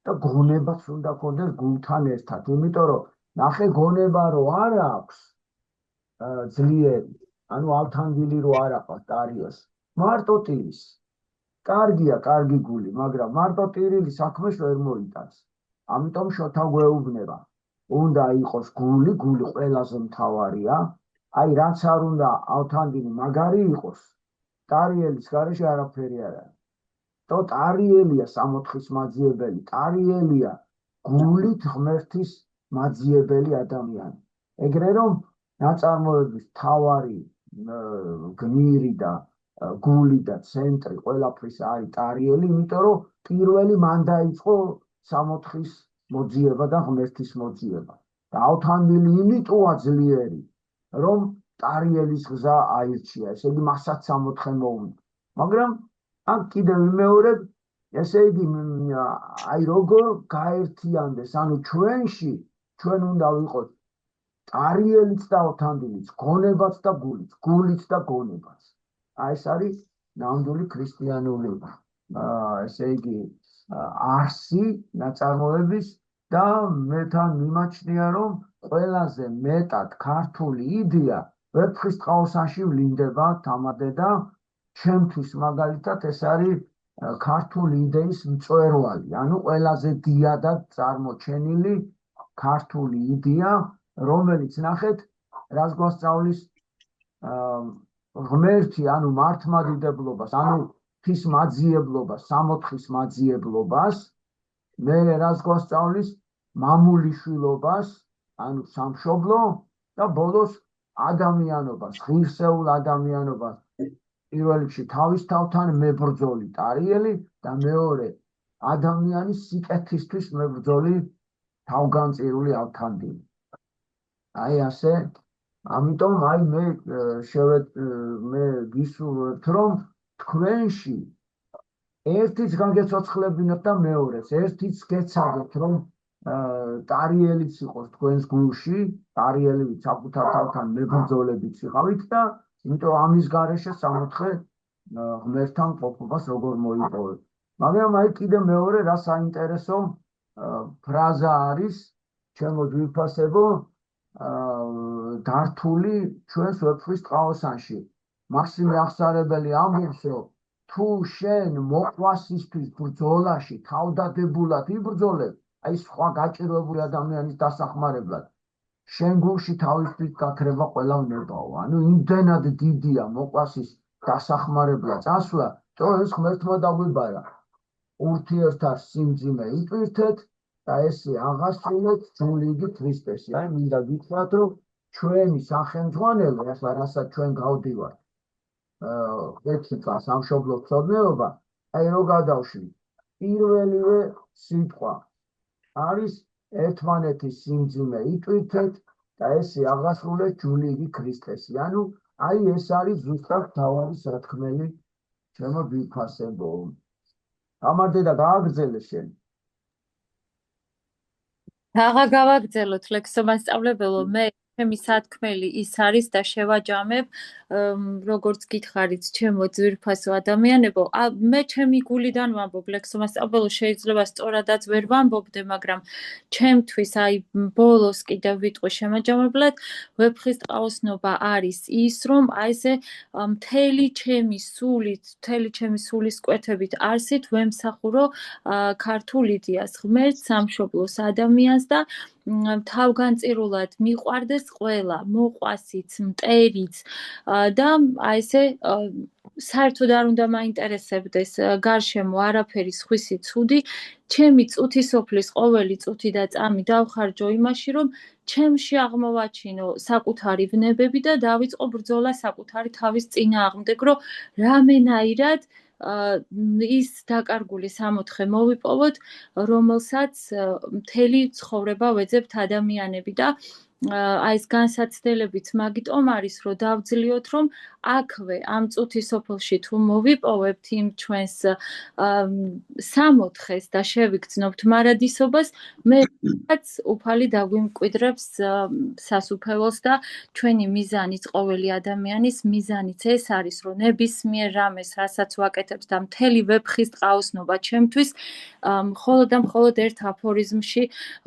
და გონებაც უნდა ქონდეს გულთან ერთად. იმიტომ რომ ნახე გონება რო არ აქვს ძლიერი, ანუ ავთანდილი რო არ აქვს ტარიელს, მარტო ტირის. კარგია, კარგი გული, მაგრამ მარტო ტირილი საქმეს ვერ მოიტანს. ამიტომ შოთა გვეუბნება, უნდა იყოს გული, გული ყველაზე მთავარია. აი რაც არ უნდა ავთანდილი მაგარი იყოს, ტარიელის გარეშე არაფერი არ არის. то ტარიელია სამოთხის მაძიებელი, ტარიელია გულით ღმერთის მაძიებელი ადამიანი. ეგრე რომ ნაწარმოების თავარი გმირი და გული და ცენტრი ყველაფრის არის ტარიელი, იმიტომ რომ პირველი მან დაიწყო სამოთხის მოძიება და ღმერთის მოძიება. და ავთანდილი იმიტოა ძლიერი, რომ ტარიელის გზა აირჩია, ესე იგი მასაც სამოთხე მოუნდა. მაგრამ აქ კიდევ ვიმეორებ, ესე იგი აი როგორ გაერთიანდეს, ანუ ჩვენში ჩვენ უნდა ვიყოთ ტარიელიც და ავთანდილიც, გონებაც და გულიც, გულიც და გონებაც. აი ეს არის ნამდვილი ქრისტიანული ესე იგი არსი ნაწარმოების და მე თან მიმაჩნია, რომ ყველაზე მეტად ქართული იდეა ვეფხისტყაოსანში ვლინდება თამადე და ჩემთვის მაგალითად ეს არის ქართული იდეის მწვერვალი, ანუ ყველაზე დიადად წარმოჩენილი ქართული იდეა, რომელიც ნახეთ, რას გვასწავლის ღმერთი, ანუ მართლმადიდებლობას, ანუ ღვთის მაძიებლობას, სამოთხის მაძიებლობას, მე რას გვასწავლის მამულიშვილობას, ანუ სამშობლო და ბოლოს ადამიანობას, ღირსეულ ადამიანობას. პირველ რიგში თავის თავთან მებრძოლი ტარიელი და მეორე ადამიანის სიკეთისთვის მებრძოლი თავგანწირული ავთანდილი. აი ასე, ამიტომ აი მე გისურვებთ, რომ თქვენში ერთიც გაგეცოცხლებინოთ და მეორეს, ერთიც გეცადოთ, რომ ტარიელიც იყოს თქვენს გულში, ტარიელი საკუთარ თავთან მებრძოლებით იყავით და იმიტომ ამის გარეშე სამოთხე ღმერთთან ყოფობას როგორ მოიპოვეთ. მაგრამ აი კიდე მეორე რა საინტერესო ფრაზა არის, ჩემო ძვირფასებო, დართული ჩვენს ვეფხისტყაოსანში. მაქსიმე აღსარებელი ამბობს, რომ თუ შენ მოყვასისთვის ბრძოლაში თავდადებულად იბრძოლებ, აი სხვა გაჭირვებული ადამიანის დასახმარებლად, შენ გულში თავისთვის გაქრება ყველა ვნებაო. ანუ იმდენად დიდია მოყვასის დასახმარებლად წასვლა, რომ ეს ღმერთმა დაგვიბარა. ურთიერთად სიმძიმე იტვირთეთ და ესე აღასრულეთ ჯულიგი ქრისტესი. აი მინდა გითხრათ, რომ ჩვენი სახელმძღვანელო, ახლა რასაც ჩვენ გავდივართ, 6 წელს სამშობლო მცოდნეობა, აი რო გადავშვით, პირველივე სიტყვა არის ერთმანეთის სიმძიმე იტვირთეთ და ესე აღასრულეთ ჯულიგი ქრისტესი. ანუ აი ეს არის ზუსტად თავარი სათქმელი, ჩემო ძვირფასებო. გამარჯვე და გააგრძელე შენ. აღა გავაგრძელოთ ლექსო მასწავლებელო, მე ჩემი სათქმელი ის არის და შევაჯამებ, როგორც გითხარით, ჩემო ძვირფასო ადამიანებო, მე ჩემი გულიდან ვამბობ, ლექსომასწავლებლო შეიძლება სწორადაც ვერ ვამბობდე, მაგრამ ჩემთვის აი ბოლოს კიდევ ვიტყვი შემაჯამებლად, ვეფხისტყაოსნობა არის ის, რომ აი ესე მთელი ჩემი სულის კვეთებით არსით ვემსახურო ქართულ იდეას, ღმერთს, სამშობლოს, ადამიანს და თავგანწირულად მიყვარდეს ყველა, მოყვასიც, მტერიც და აი ესე საერთოდ არ უნდა მაინტერესებდეს გარშემო არაფერი სხვისი ცუდი, ჩემი წუთისოფლის ყოველი წუთი და წამი დავხარჯო იმაში, რომ ჩემში აღმოვაჩინო საკუთარი ვნებები და დავიწყო ბრძოლა საკუთარი თავის წინააღმდეგ, რომ რამენაირად ის დაკარგული სამოთხე მოვიპოვოთ, რომელსაც მთელი ცხოვრება ვეძებთ ადამიანები და აი ეს განსაცდელებიც მაგიტომ არის, რომ დავძლიოთ, რომ აქვე ამ წუთის სოფელში თუ მოვიპოვებთ იმ ჩვენს სამოთხეს და შევიგრძნობთ მარადისობას, მე უფალი დაგვიმკვიდრებს სასუფეველს და ჩვენი მიზანიც, ყოველი ადამიანის მიზანიც ეს არის, რომ ნებისმიერ რამეს, რასაც ვაკეთებთ და მთელი ვეფხისტყაოსნობა ჩემთვის მხოლოდ და მხოლოდ ერთ აფორიზმში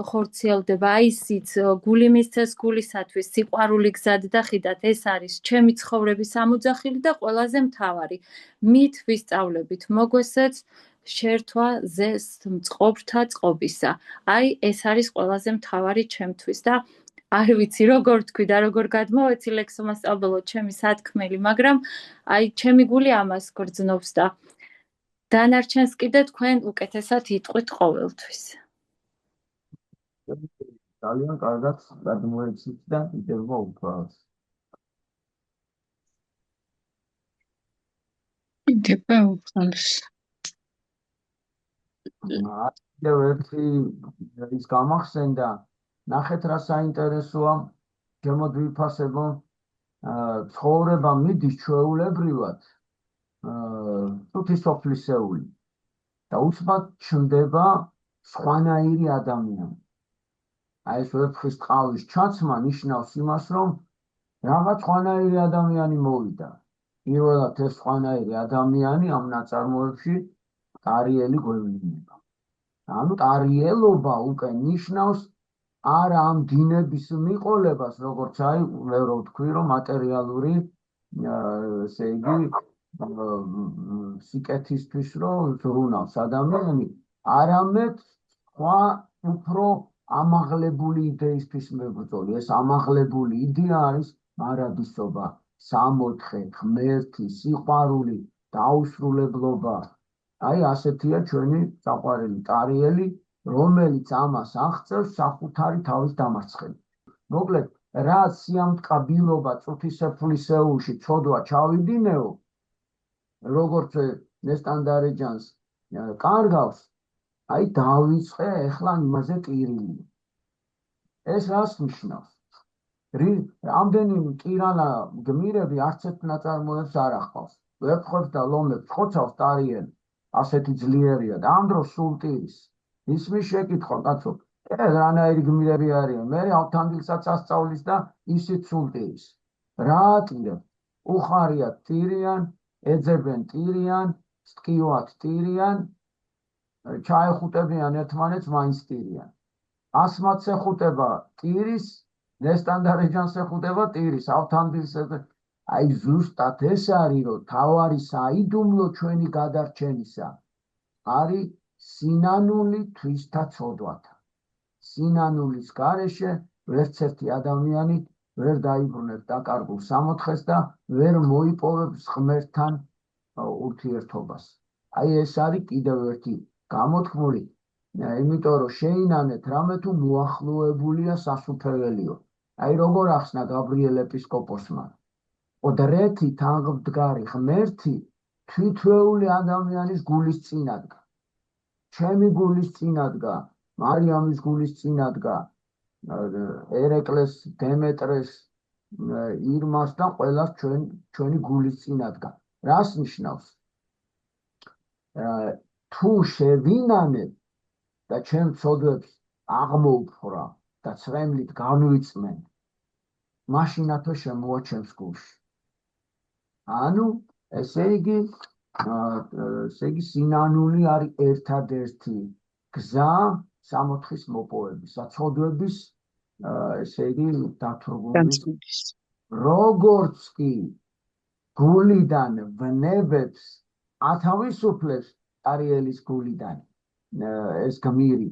ხორციელდება. აი ისიც გული მისცეს გულისათვის, სიყვარული გზად და ხიდად, ეს არის ჩემი ცხოვრების ამოძახილი და ყველაზე მთავარი. მით ვისწავლებით მოგვესეც შერთვა ზეს მწყობრთა წყობისა. აი ეს არის ყველაზე მთავარი ჩემთვის და არ ვიცი როგორ თქვი და როგორ გადმოვეცი ლექსომასწავლებლო ჩემი სათქმელი, მაგრამ აი ჩემი გული ამას გრძნობს და დანარჩენს კიდე თქვენ უკეთესად იტყვით ყოველთვის. ძალიან კარგად გადმოეცით და იდევა უფალს. იდევა უფალს. კიდევ ერთი ის გამახსენდა, ნახეთ რა საინტერესოა, ჩემო ძვირფასებო, ცხოვრება მიდის ჩვეულებრივად წუთისოფლისეული და უცბად ჩნდება სხვანაირი ადამიანი. აი ეს ვეფხისტყაოსნის ჩაცმა ნიშნავს იმას, რომ რაღაც სხვანაირი ადამიანი მოვიდა. პირველად ეს სხვანაირი ადამიანი ამ ნაწარმოებში ტარიელი გვევლინება. ანუ ტარიელობა უკვე ნიშნავს არა ამ დინების მიყოლებას, როგორც აი რო ვთქვი, რომ მატერიალური ესე იგი სიკეთისთვის რომ ზრუნავს ადამიანი, არამედ სხვა უფრო ამაღლებული იდეისთვის მებრძოლი. ეს ამაღლებული იდეა არის მარადისობა, სამოთხე, ღმერთი, სიყვარული, დაუსრულებლობა. აი ასეთია ჩვენი საყვარელი ტარიელი, რომელიც ამას აღწევს საკუთარი თავის დამარცხებით. მოკლედ, რა სიამტკბილობა წუთისოფლისეულში ცოდვა ჩავიდინეო, როგორც ნესტანდარეჯანს კარგავს, აი დავიწყე ახლა იმაზე ტირილი. ეს რას ნიშნავს? ამდენი ტირანა გმირები არც ერთ ნაწარმოებს არ ახავს. ვეფხვებს და ლომებს ხოცავს ტარიელი, ასეთი ძლიერია და ამ დროს სულ ტირის. ისმის შეკითხვა, კაცო, რანაირი გმირები არიან? მე ავთანდილსაც ასწავლის და ისიც სულ ტირის. რა ატირებ? უხარიათ ტირიან, ეძებენ ტირიან, სტკივად ტირიან, ჩაეხუტებიან ერთმანეთს, მაინც ტირიან. ასმაც ეხუტება ტირის, ნესტანდარეჯანს ეხუტება ტირის, ავთანდილს. აი ზუსტად ეს არის, რომ თავარი საიდუმლო ჩვენი გადარჩენისა არის სინანული თვისთა ცოდვათა. სინანულის გარეშე ვერც ერთი ადამიანი ვერ დაიბრუნებს დაკარგულ სამოთხეს და ვერ მოიპოვებს ღმერთთან ურთიერთობას. აი ეს არის კიდევ ერთი გამოთქმული, იმიტომ რომ შეინანეთ რამე თუ მოახლოებულია სასუფეველიო. აი როგორ ახსნა გაბრიელ ეპისკოპოსმა, ოდრეთი თანმდგარი ღმერთი თვითვეული ადამიანის გულის წინ ადგა. ჩემი გულის წინ ადგა, მარიამის გულის წინ ადგა, ერეკლეს, დემეტრეს, ირმას და ყველას ჩვენი გულის წინ ადგა. რას ნიშნავს? თუ შევინანებ და ჩემ ცოდვებს აღმოუფრა და ცრემლით განვიწმენ, მაშინათო შემოაჩენს გულში. ანუ ესე იგი სინანული არის ერთადერთი გზა სამოთხის მოპოვების, საცოდვების ესე იგი დათრგუნვის. როგორც კი გულიდან ვნებებს ათავისუფლებს ტარიელის გულიდან ეს გმირი,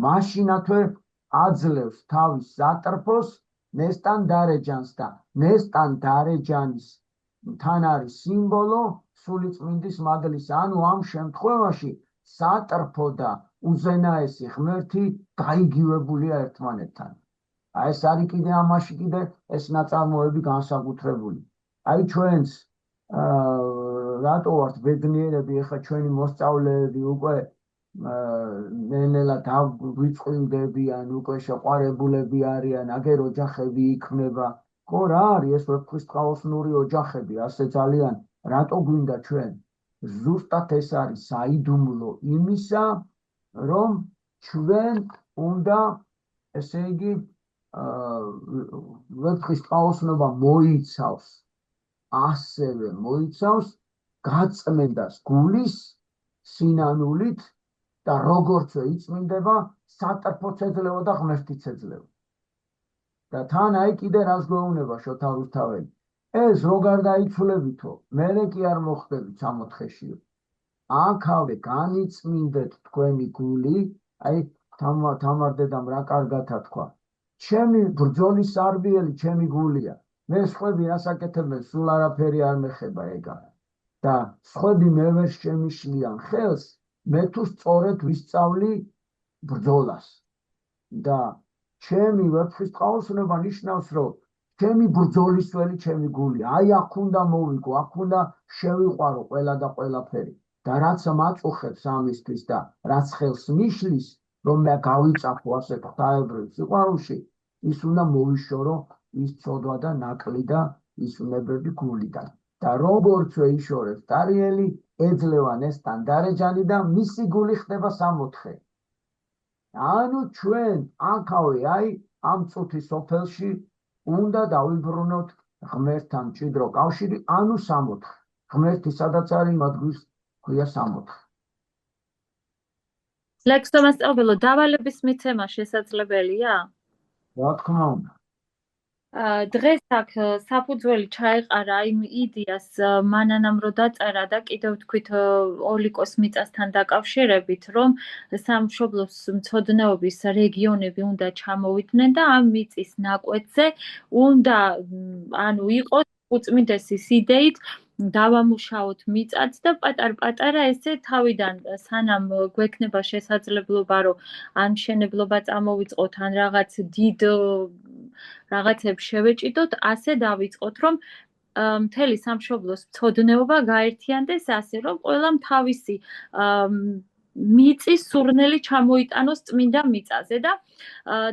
მაშინათვე აძლევს თავის სატრფოს ნესტან დარეჯანს და ნესტან დარეჯანის თან არის სიმბოლო სულიწმინდის მადლის, ანუ ამ შემთხვევაში სატრფო და უზენაესი ღმერთი გაიგივებულია ერთმანეთთან. აი ეს არის კიდე ამაში კიდე ეს ნაწარმოები განსაკუთრებული. აი ჩვენს რატო ვართ ბედნიერები, ეხლა ჩვენი მოსწავლეები უკვე ნელ-ნელა დაგვიწყვილდებიან, უკვე შეყვარებულები არიან, აგერ ოჯახები იქმნება. ხო რა არის ეს ვეფხისტყაოსნური ოჯახები, ასე ძალიან რატო გვინდა ჩვენ? ზუსტად ეს არის საიდუმლო იმისა, რომ ჩვენ უნდა ესე იგი ვეფხისტყაოსნობა მოიცავს, ასევე მოიცავს გაწმენდას გულის სინანულით და როგორცვე იწმინდება სატრფოც ეძლევა და ღმერთიც ეძლევა. და თან აი კიდე რას გვეუბნება შოთა რუსთაველი, ეს როგორ დაიცვლებითო, მერე კი არ მოხდებით სამოთხეშიო. აქავე განიწმინდეთ თქვენი გული, აი თამარ დედამ რა კარგათა თქვა, ჩემი ბრძოლის სარბიელი ჩემი გულია, მე სხვები რასაკეთებენ სულ არაფერი არ მეხება ეგა და სხვები მე ვერ შემიშლიან ხელს, მე თუ სწორედ ვისწავლი ბრძოლას და ჩემი ვეფხისტყაოსნობა ნიშნავს, რომ ჩემი ბრძოლისველი ჩემი გულია, აი აქ უნდა მოვიგო, აქ უნდა შევიყვარო ყველა და ყველაფერი და რაც მაწუხებს ამისთვის და რაც ხელს მიშლის, რომ მე გავიწაფო ასეთ ღვთაებრივ სიყვარულში, ის უნდა მოვიშორო ის ცოდვა და ნაკლი და ის უნებები გულიდან. და როგორცვე იშორებს ტარიელი, ეძლევა ნესტან დარეჯანი და მისი გული ხდება სამოთხე. ანუ ჩვენ აქავე აი ამ წუთის სოფელში უნდა დავიბრუნოთ ღმერთთან მჭიდრო კავშირი, ანუ სამოთხე. ღმერთი სადაც არის, მათ გულს ქვია სამოთხე. ლექსო მასწავლებლო, დავალების მიცემა შესაძლებელია? რა თქმა უნდა. დღეს აქ საფუძველი ჩაეყარა იმ იდეას მანანამ რო დაწერა და კიდევ თქვით ოლიკოს მიწასთან დაკავშირებით, რომ სამშობლოს მცოდნეობის რეგიონები უნდა ჩამოვიდნენ და ამ მიწის ნაკვეთზე უნდა ანუ იყოს უწმინდესის იდეით დავამუშაოთ მიწაც და პატარ-პატარა ესე თავიდან სანამ გვექნება შესაძლებლობა რომ ან მშენებლობა წამოვიწყოთ ან რაღაც დიდ რაღაცებს შევეჭიდოთ, ასე დავიწყოთ, რომ მთელი სამშობლოს მცოდნეობა გაერთიანდეს ასე, რომ ყველამ თავისი მიწის სურნელი ჩამოიტანოს წმინდა მიწაზე და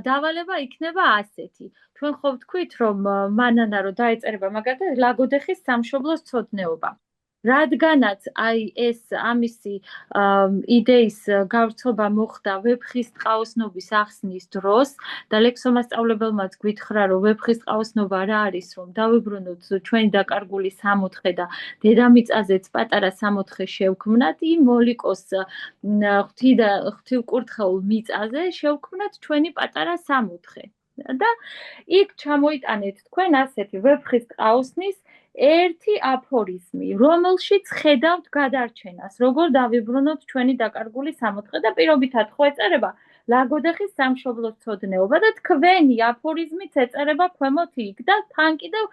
დავალება იქნება ასეთი. თქვენ ხო ვთქვით, რომ მანანა რო დაეწერება მაგალითად ლაგოდეხის სამშობლოს მცოდნეობა. რადგანაც აი ეს ამისი იდეის გავრცობა მოხდა ვეფხისტყაოსნობის ახსნის დროს და ლექსო მასწავლებელმაც გვითხრა, რომ ვეფხისტყაოსნობა რა არის, რომ დავიბრუნოთ ჩვენი დაკარგული სამოთხე და დედამიწაზეც პატარა სამოთხე შევქმნათ, იმ ოლიკოს ღვთივკურთხეულ მიწაზე შევქმნათ ჩვენი პატარა სამოთხე. და იქ ჩამოიტანეთ თქვენ ასეთი ვეფხისტყაოსნის ერთი აფორიზმი, რომელშიც ხედავთ გადარჩენას, როგორ დავიბრუნოთ ჩვენი დაკარგული სამოთხე და პირობითად ხო ეწერება ლაგოდეხის სამშობლოს მცოდნეობა და თქვენი აფორიზმიც ეწერება ქვემოთ იქ და თან კიდევ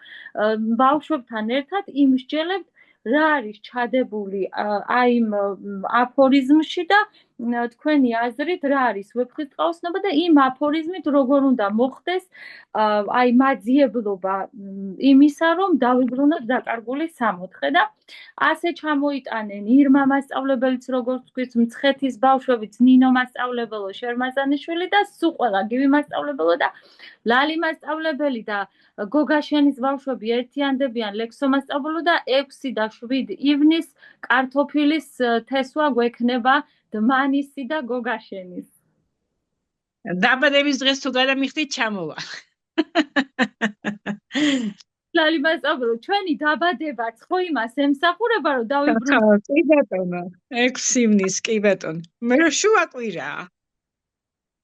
ბავშვებთან ერთად იმსჯელებთ რა არის ჩადებული აი იმ აფორიზმში და თქვენი აზრით რა არის ვეფხისტყაოსნობა და იმ აფორიზმით როგორ უნდა მოხდეს აი მაძიებლობა იმისა, რომ დავიბრუნოთ დაკარგული სამოთხე და ასე ჩამოიტანენ ირმა მასწავლებელიც, როგორც თქვით, მცხეთის ბავშვებიც, ნინო მასწავლებელო, შერმაზანიშვილი და სულ ყველა გივი მასწავლებელო და ლალი მასწავლებელი და გოგაშენის ბავშვები ერთიანდებიან ლექსო მასწავლებლო და 6 და 7 ივნის კარტოფილის თესვა გვექნება დმანისი და გოგაშენის. დაბადების დღეს თუ გადამიხდით, ჩამოვა. ლალი მასწავლებლო, ჩვენი დაბადებაც ხო იმას ემსახურება, რომ დავიბრუნო. ხო, კი ბატონო. 6 ივნის, კი ბატონო. მე რა შუა კვირაა.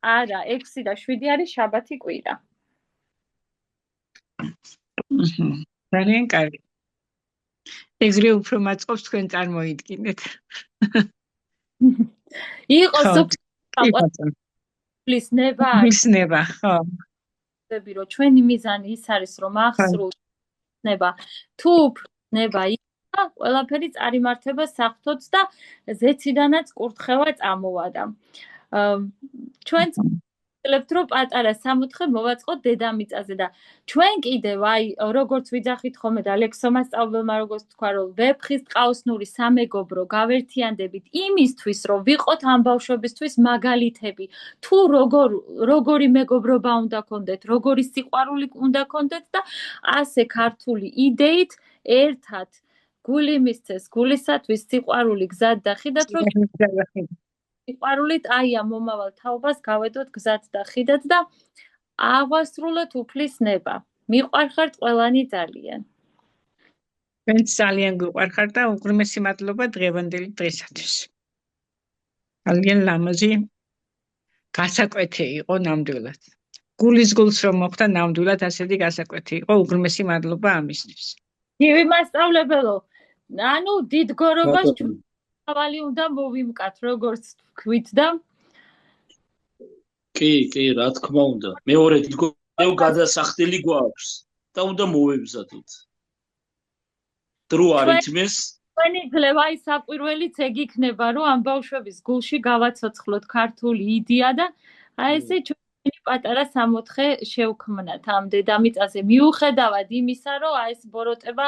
არა, 6 და 7 არის შაბათი კვირა. ძალიან კარგი. ეგრე უფრო მაწყობს თქვენ წარმოიდგინეთ. იყო სოფლის ნება. ის ნება, ხო. რომ ჩვენი მიზანი ის არის, რომ ახსრულდება. თუ ნება იქნება, ყველაფერი წარიმართება საღვთოც და ზეციდანაც კურთხევა წამოვადა. ჩვენც ვცდილებთ, რომ პატარა 64 მოვაწყოთ დედამიწაზე და ჩვენ კიდევ აი როგორც ვიძახით ხოლმე და ლექსო მასწავლებელმა როგორც თქვა, რომ ვეფხის ტყაოსნური სამეგობრო გავერთიანდებით იმისთვის, რომ ვიყოთ ამ ბავშვებისთვის მაგალითები. თუ როგორი მეგობრობა უნდა გქონდეთ, როგორი სიყვარული უნდა გქონდეთ და ასე ქართული იდეით ერთად გული მისცეს გულისათვის სიყვარული გზად და ხიდად რომ სიყვარულით აი ამ მომავალ თაობას გავედოთ გზად და ხიდად და აღვასრულოთ უფლის ნება. მიყვარხართ ყველანი ძალიან. თქვენ ძალიან გვიყვარხართ და უღრმესი მადლობა დღევანდელი დღესათვის. ძალიან ლამაზი გასაკვეთი იყო ნამდვილად. გულის გულს რომ მოხდა ნამდვილად ასეთი გასაკვეთი იყო, უღრმესი მადლობა ამისთვის. გივი მასწავლებელო, ანუ დიდ გორობას თავალი უნდა მოვიმკათ, როგორც თქვით და კი, რა თქმა უნდა. მეორე დიდ გორებო გადასახდელი გვაქვს და უნდა მოვებზადოთ. დრო არ ითმის. ჩვენი ძლევა ის საკვირველიც ეგ იქნება, რომ ამ ბავშვების გულში გავაცოცხლოთ ქართული იდეა და აი ესე ჩვენი პატარა 64 შევქმნათ ამ დედამიწაზე. მიუხედავად იმისა, რომ აი ეს ბოროტება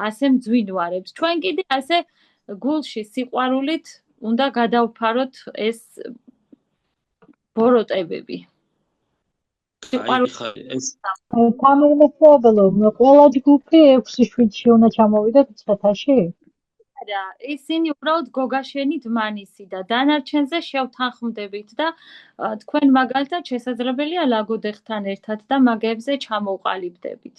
ასე მძვინვარებს. ჩვენ კიდე ასე გულში სიყვარულით უნდა გადავფაროთ ეს ბოროტებები. თამარმოსწავლებლო, ყველა ჯგუფი 6-7-ში უნდა ჩამოვიდეთ მცხეთაში? არა, ისინი უბრალოდ გოგაშენით მანისი და დანარჩენზე შევთანხმდებით და თქვენ მაგალითად შესაძლებელია ლაგოდეხთან ერთად და მაგებზე ჩამოვყალიბდებით.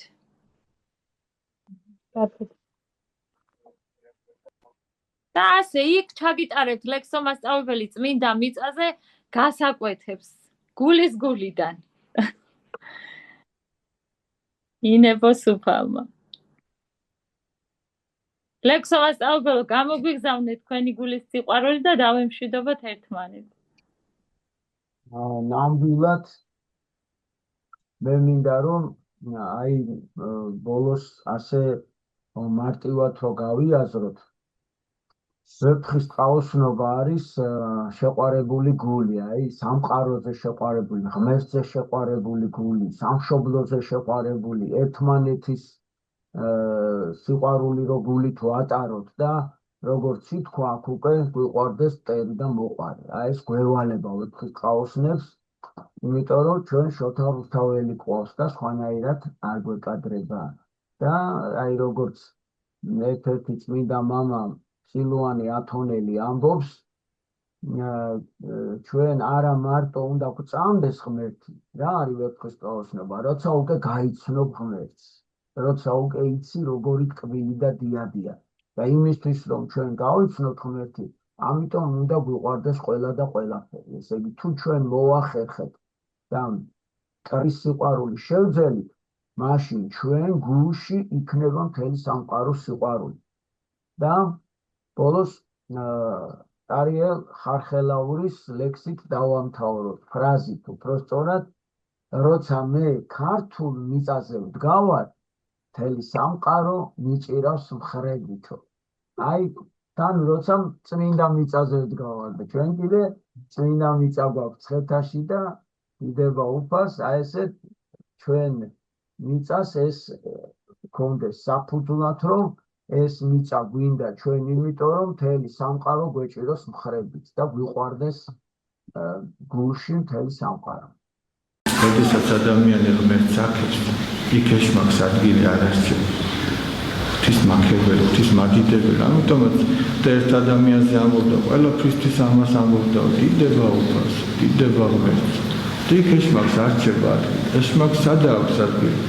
და ასე იქ ჩაგიტარებთ ლექსო მასწავლებელი წმინდა მიწაზე გასაკვეთებს გულის გულიდან. ინებო სუფალმა. ლექსო მასწავლებელო, გამოგვიგზავნეთ თქვენი გულის სიყვარული და დავემშვიდობოთ ერთმანეთს. ნამდვილად მე მინდა რომ აი ბოლოს ასე მარტივად რო გავიაზროთ. ვეფხის ტყაოსნობა არის შეყვარებული გული, აი სამყაროზე შეყვარებული, ღმერთზე შეყვარებული გული, სამშობლოზე შეყვარებული, ერთმანეთის სიყვარული რო გულით ვატაროთ და როგორც ითქვა, აქ უკვე გვიყვარდეს მტერი და მოყვარე. აი ეს გვევალება ვეფხის ტყაოსნებს, იმიტომ რომ ჩვენ შოთა რუსთაველი ყავს და სხვანაირად არ გვეკადრება. და აი როგორც ერთ-ერთი წმინდა მამა სილუანი ათონელი ამბობს, ჩვენ არა მარტო უნდა გვწამდეს ღმერთი, რა არის ვეფხის ტყაოსნობა, როცა უკვე გაიცნობ ღმერთს, როცა უკვე იცი როგორი ტკბილი და დიადია. და იმისთვის რომ ჩვენ გავიცნოთ ღმერთი, ამიტომ უნდა გვიყვარდეს ყველა და ყველაფერი. ესე იგი, თუ ჩვენ მოვახერხეთ და მტრის სიყვარული შევძელით, მაშინ ჩვენ გულში იქნება მთელი სამყაროს სიყვარული. და ბოლოს არიელ ხარხელაურის ლექსით დავამთავროთ, ფრაზით უпростоრად, როცა მე ქართულ მიწაზე ვდგავარ, მთელი სამყარო მიჭირავს მხრებითო. აი, თან როცა წმინდა მიწაზე ვდგავარ და ჩვენ კიდე წმინდა მიწა გვაქვს მცხეთაში და დიდება უფალს, აი ესე ჩვენ მიწას ეს გქონდეს საფუძვლად, რომ ეს მიწა გვინდა ჩვენ იმიტომ რომ მთელი სამყარო გვეჭიროს მხრებით და გვიყვარდეს გულში მთელი სამყარო. როდესაც ადამიანი ღმერთს აქებს, იქ ეშმაკს ადგილი არ არსებობს. ღვთის მაქებელი, ღვთის მადიდებელი, ამიტომაც და ერთ ადამიანზე ამბობდა, ყველაფრისთვის ამას ამბობდა, დიდება უფალს, დიდება ღმერთს. იქ ეშმაკს არ რჩება ადგილი. ეშმაკს სადა აქვს ადგილი?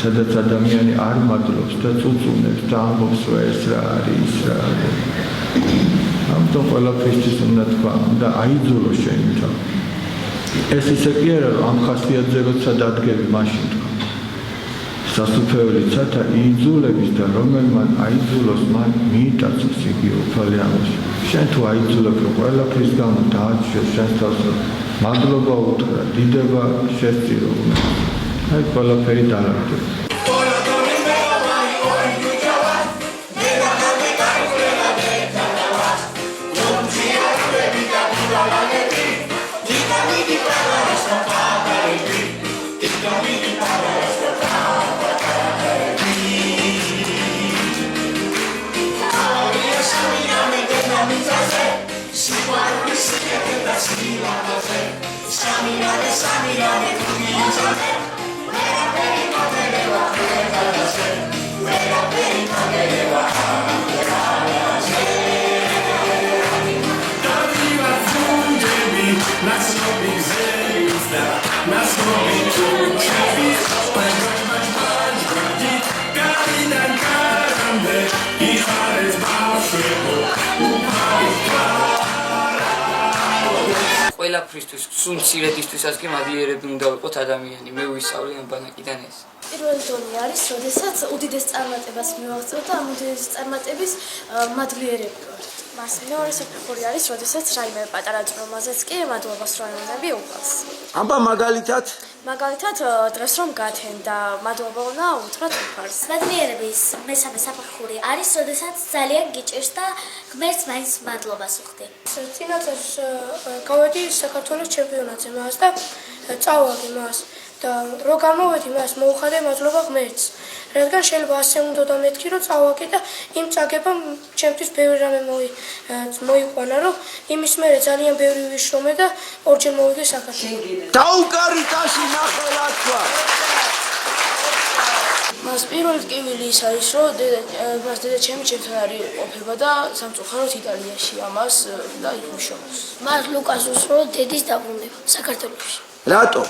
სადაც ადამიანი არ მადლობს და წუწუნებს და ამბობს რომ ეს რა არის რა არის. ამიტომ ყველაფრისთვის უნდა თქვა და აიძულო შენი თავი. ეს ისე კი არა რომ ამ ხასიათზე როცა დადგები მაშინ თქვა. სასופველი ცათა იძულების და რომელმან აიძულოს მან მიიტაცოს იგი უფალი ამაში. შენ თუ აიძულებ რომ ყველაფრის გამო დააჩვენო შენს თავს რომ მადლობა უთხრა, დიდება შესწირო. აი ყველაფერი დაარღვევ. ყველაფრისთვის, სულმცირედისთვისაც კი მადლიერები უნდა ვიყოთ ადამიანი. მე ვისწავლე ამ ბანაკიდან ეს. პირველი დონე არის, როდესაც უდიდეს წარმატებას მივაღწევ და ამ უდიდეს წარმატების მადლიერები ვართ. მას მეორე საფეხური არის, როდესაც რაიმე პატარა წრომაზეც კი მადლობას რო ემონები უყავს. აბა მაგალითად დღეს რომ გათენ და მადლობა უნდა უთხრათ უფარს. მადლიერების მესამე საფეხური არის, როდესაც ძალიან გიჭირს და ღმერთს მაინც მადლობას უხდი. წინაწელს გავედი საქართველოს ჩემპიონატზე მას და წავაგე მას და რო გამოვედი მას მოუხადე მადლობა ღმერთს. რადგან შეიძლება ასე უნდა მეთქი რომ წავაგე და იმ წაგებამ ჩემთვის ბევრი რამე მოიყვანა რომ იმის მერე ძალიან ბევრი ვიშრომე და ორჯერ მოვიგე საქართველოს. დაუკარიტაში ნახელათვა. მას პირველი ტკივილი ის არის რომ მას დედაჩემი ჩემთან არის ყოფება და სამწუხაროდ იტალიაში ამას და იქ ვიშრომობს. მას ლუკას უსწრო დედის დაბრუნება საქართველოში. რატო?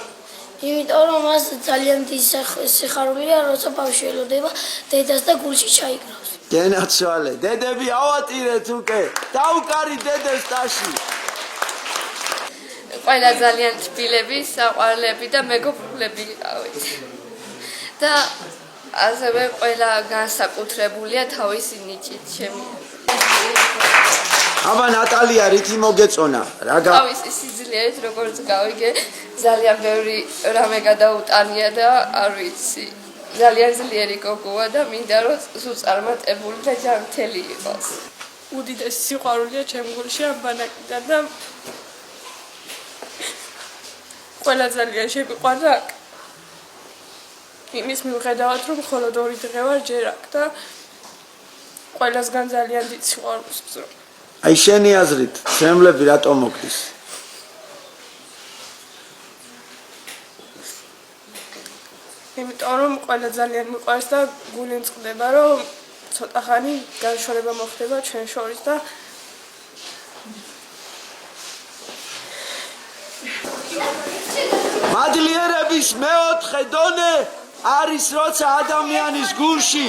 იმიტომ რომ მას ძალიან დიდი სიხარულია როცა ბავშვი ელოდება დედას და გულში ჩაიგრავს. გენაცვალე, დედები ავატირეთ უკვე. დაუკარი დედებს ტაში. ყველა ძალიან თბილები, საყვარლები და მეგობრები იყავით. და ასევე ყველა განსაკუთრებულია თავისი ნიჭით ჩემი. აბა ნატალია რითი მოგეწონა? თავისი სიძლიერით როგორც გავიგე, ძალიან ბევრი რამე გადაუტანია და არ ვიცი. ძალიან ძლიერი გოგოა და მინდა რომ სულ წარმატებული და ჯანმრთელი იყოს. უდიდესი სიყვარულია ჩემ გულში ამ ბანაკიდან და ყველა ძალიან შემიყვარდა იმის მიუხედავად რომ მხოლოდ 2 დღე ვარ ჯერ აქ და ყველასგან ძალიან დიდ სიყვარულს ვზრუნავ. აი შენი აზრით, შემლები რატომ მოგდის? იმიტომ რომ ყველა ძალიან მიყვარს და გული მწყდება რომ ცოტა ხანი განშორება მოხდება ჩვენ შორის და მადლიერების მეოთხე დონე არის როცა ადამიანის გულში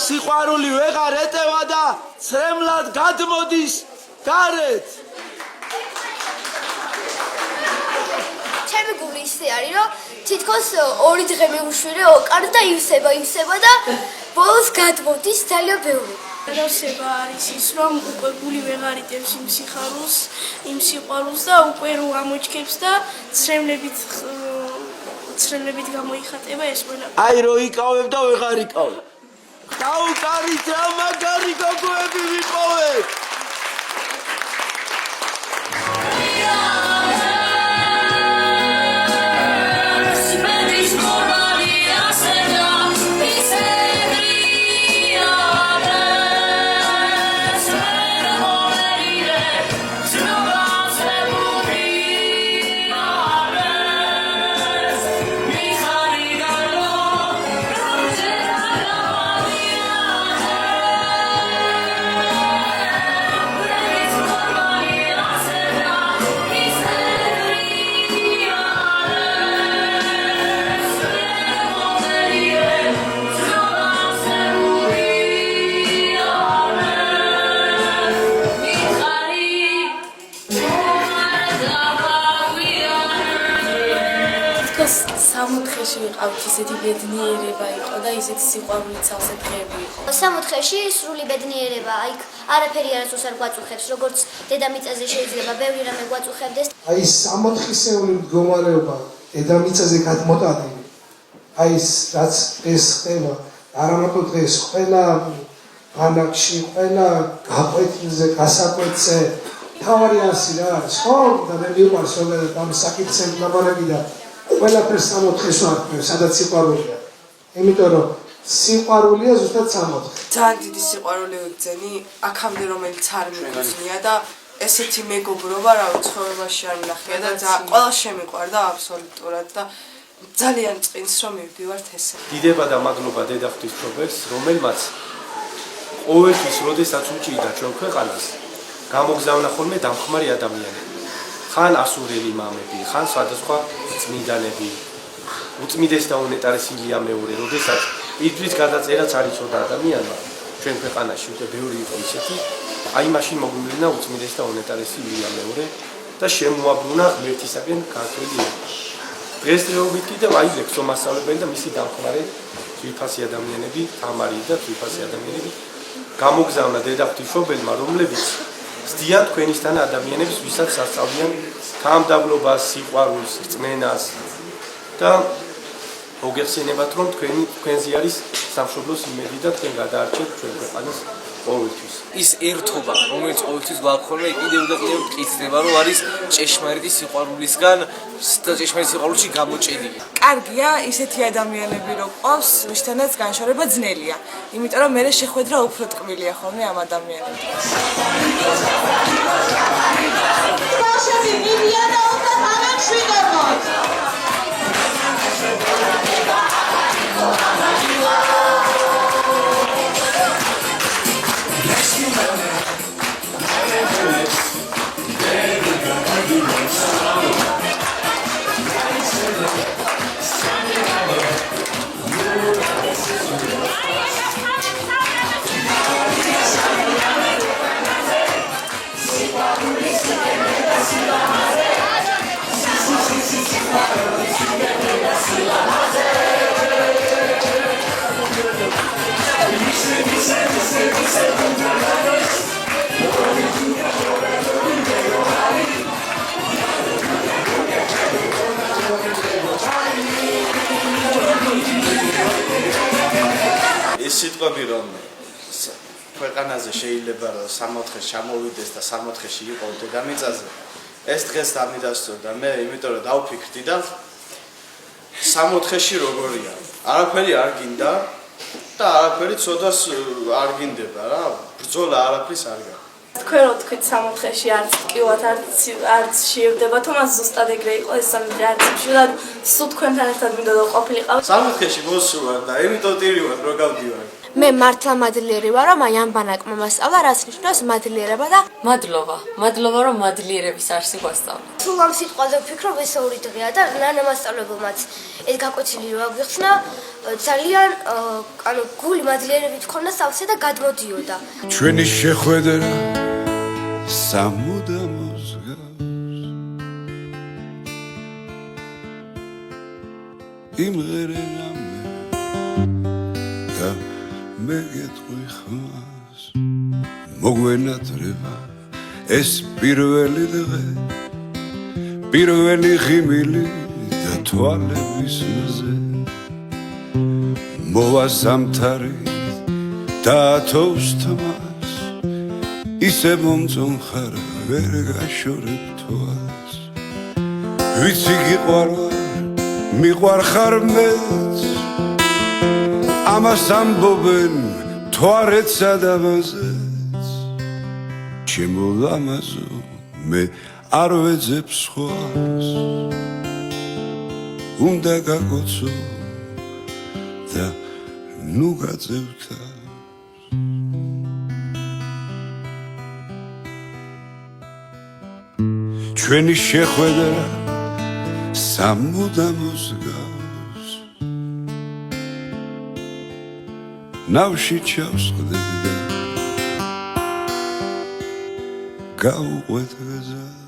სიყვარული ვეღარ ეტევა და ცრემლად გადმოდის გარეთ. ჩემი გული ისე არის რომ თითქოს 2 დღე მივუშვირე ოკარ და ივსება და ბოლოს გადმოდის ძალიან ბევრი. გადავსება არის ის რომ უკვე გული ვეღარ იტევს იმ სიხარულს, იმ სიყვარულს და უკვე რო ამოჩქებს და ცრემლებით გამოიხატება ეს ყველა. აი რო იკავებ და ვეღარ იკავებ. დაუკარით რა მაგარი გოგოები ვიპოვეთ. თითქოს 60-ში ვიყავით, ისეთი ბედნიერება იყო და ისეთი სიყვარულიც ავსე დღეები იყო. 60-ში სრული ბედნიერება, აი არაფერი არასდროს არ გვაწუხებს, როგორც დედამიწაზე შეიძლება ბევრი რამე გვაწუხებდეს. აი 60-ისეული მდგომარეობა დედამიწაზე გადმოტანილი. აი რაც ეს ხდება, არამარტო დღეს ყველა ანაკში, ყველა გაყვეთილზე, გასაკვეთზე თავარი ასი რა არის, ხო? და მე მიყვარს ზოგადად ამ საკითხებს ლაპარაკი და ყველაფერს 60-ს ვარქმევ, სადაც სიყვარულია. იმიტომ რომ სიყვარულია ზუსტად 60. ძალიან დიდი სიყვარული ვიგრძენი, აქამდე რომელიც არ მიგრძნია და ესეთი მეგობრობა რა ცხოვრებაში არ ვნახია და ყველა შემიყვარდა აბსოლუტურად და ძალიან წინს რომ მივდივართ ესე. დიდება და მადლობა დედა ღვთისმშობელს, რომელმაც ყოველთვის, როდესაც უჭირდა ჩვენ ქვეყანას, გამოგზავნა ხოლმე დამხმარე ადამიანები. ხან ასურელი მამები, ხან სხვადასხვა წმინდანები. უწმიდეს და უნეტარესი ილია მეორე, როდესაც იდრის გადაწერაც არ იცოდა ადამიანმა ჩვენ ქვეყანაში, უკვე ბევრი იყო ისეთი, აი მაშინ მოგვივლინა უწმიდეს და უნეტარესი ილია მეორე და შემოაბრუნა ღმერთისაგან ქართველი ენა. დღესდღეობით კიდევ აი ლექსო მასწავლებელი და მისი დამხმარე ძვირფასი ადამიანები, თამარი და ძვირფასი ადამიანები გამოგზავნა დედა ღვთისმშობელმა, რომლებიც ზდიან თქვენისთან ადამიანებს, ვისაც სასწავლიან თამდაბლობას, სიყვარულს, რწმენას და მოგეხსენებათ, რომ თქვენზე არის სამშობლოს იმედი და თქვენ გადაარჩევთ ჩვენ ქვეყანას ყოველთვის. ის ერთობა, რომელიც ყოველთვის გვაქვს ხოლმე, კიდევ და კიდევ მტკიცდება, რომ არის ჭეშმარიტი სიყვარულისგან და ჭეშმარიტ სიყვარულში გამოჭედილი. კარგია ისეთი ადამიანები რო ყავს, ვისთანაც განშორება ძნელია. იმიტომ რომ მე შეხვედრა უფრო ტკბილია ხოლმე ამ ადამიანებთან. ბავშვები მიდიან და უნდა თანამშვიდობოთ. ეს სიტყვები რომ ქვეყანაზე შეიძლება რომ 60-ში ჩამოვიდეს და 60-ში იყოს დედამიწაზე ეს დღეს დამიდასწორდა მე იმიტომ რომ დავფიქრდი და 60-ში როგორია არაფერი არ გინდა და არაფერი ცოდვას არ გინდება რა ბრძოლა არაფრის არ გაქვს თქვენ რო თქვით 60-ში არც ტკივად არც შევდება თუმცა ზუსტად ეგრე იყო ეს სამი არც შევდა სულ თქვენთან ერთად მინდა და ყოფილიყავ 60-ში მოსულა და იმიტომ ტირიواد რო გავდივარ მე მართლა მადლიერი ვარ რომ აი ამ ბანაკმა მასწავლა რაც ნიშნავს მადლიერება და მადლობა რომ მადლიერების არსი გვასწავლეთ სულ ამ სიტყვაზე ვფიქრობ ეს ორი დღეა და ნანა მასწავლებელმაც ეს გაკვეთილი რო აღვიხსნა ძალიან ანუ გული მადლიერებით ქონდა სავსე და გადმოდიოდა ჩვენი შეხვედრა სამუდამოს იმღერა და მე გეტყვი ხმას მოგვენატრება ეს პირველი დღე პირველი ღიმილი და თვალების მზე მოვა ზამთარი და ათოვს თმას ისე მომწონხარ ვერ გაშორებ თვალს ვიცი გიყვარვარ მიყვარხარ მეც ამას ამბობენ თვარეცსა და მაზეც ჩემო ლამაზო მე არ ვეძებ სხვას უნდა გაგოცო და ნუ გაძევთა ჩვენი შეხვედრა სამუდამოს გავს ნავში ჩავსხდებ და გავუყვეთ გზას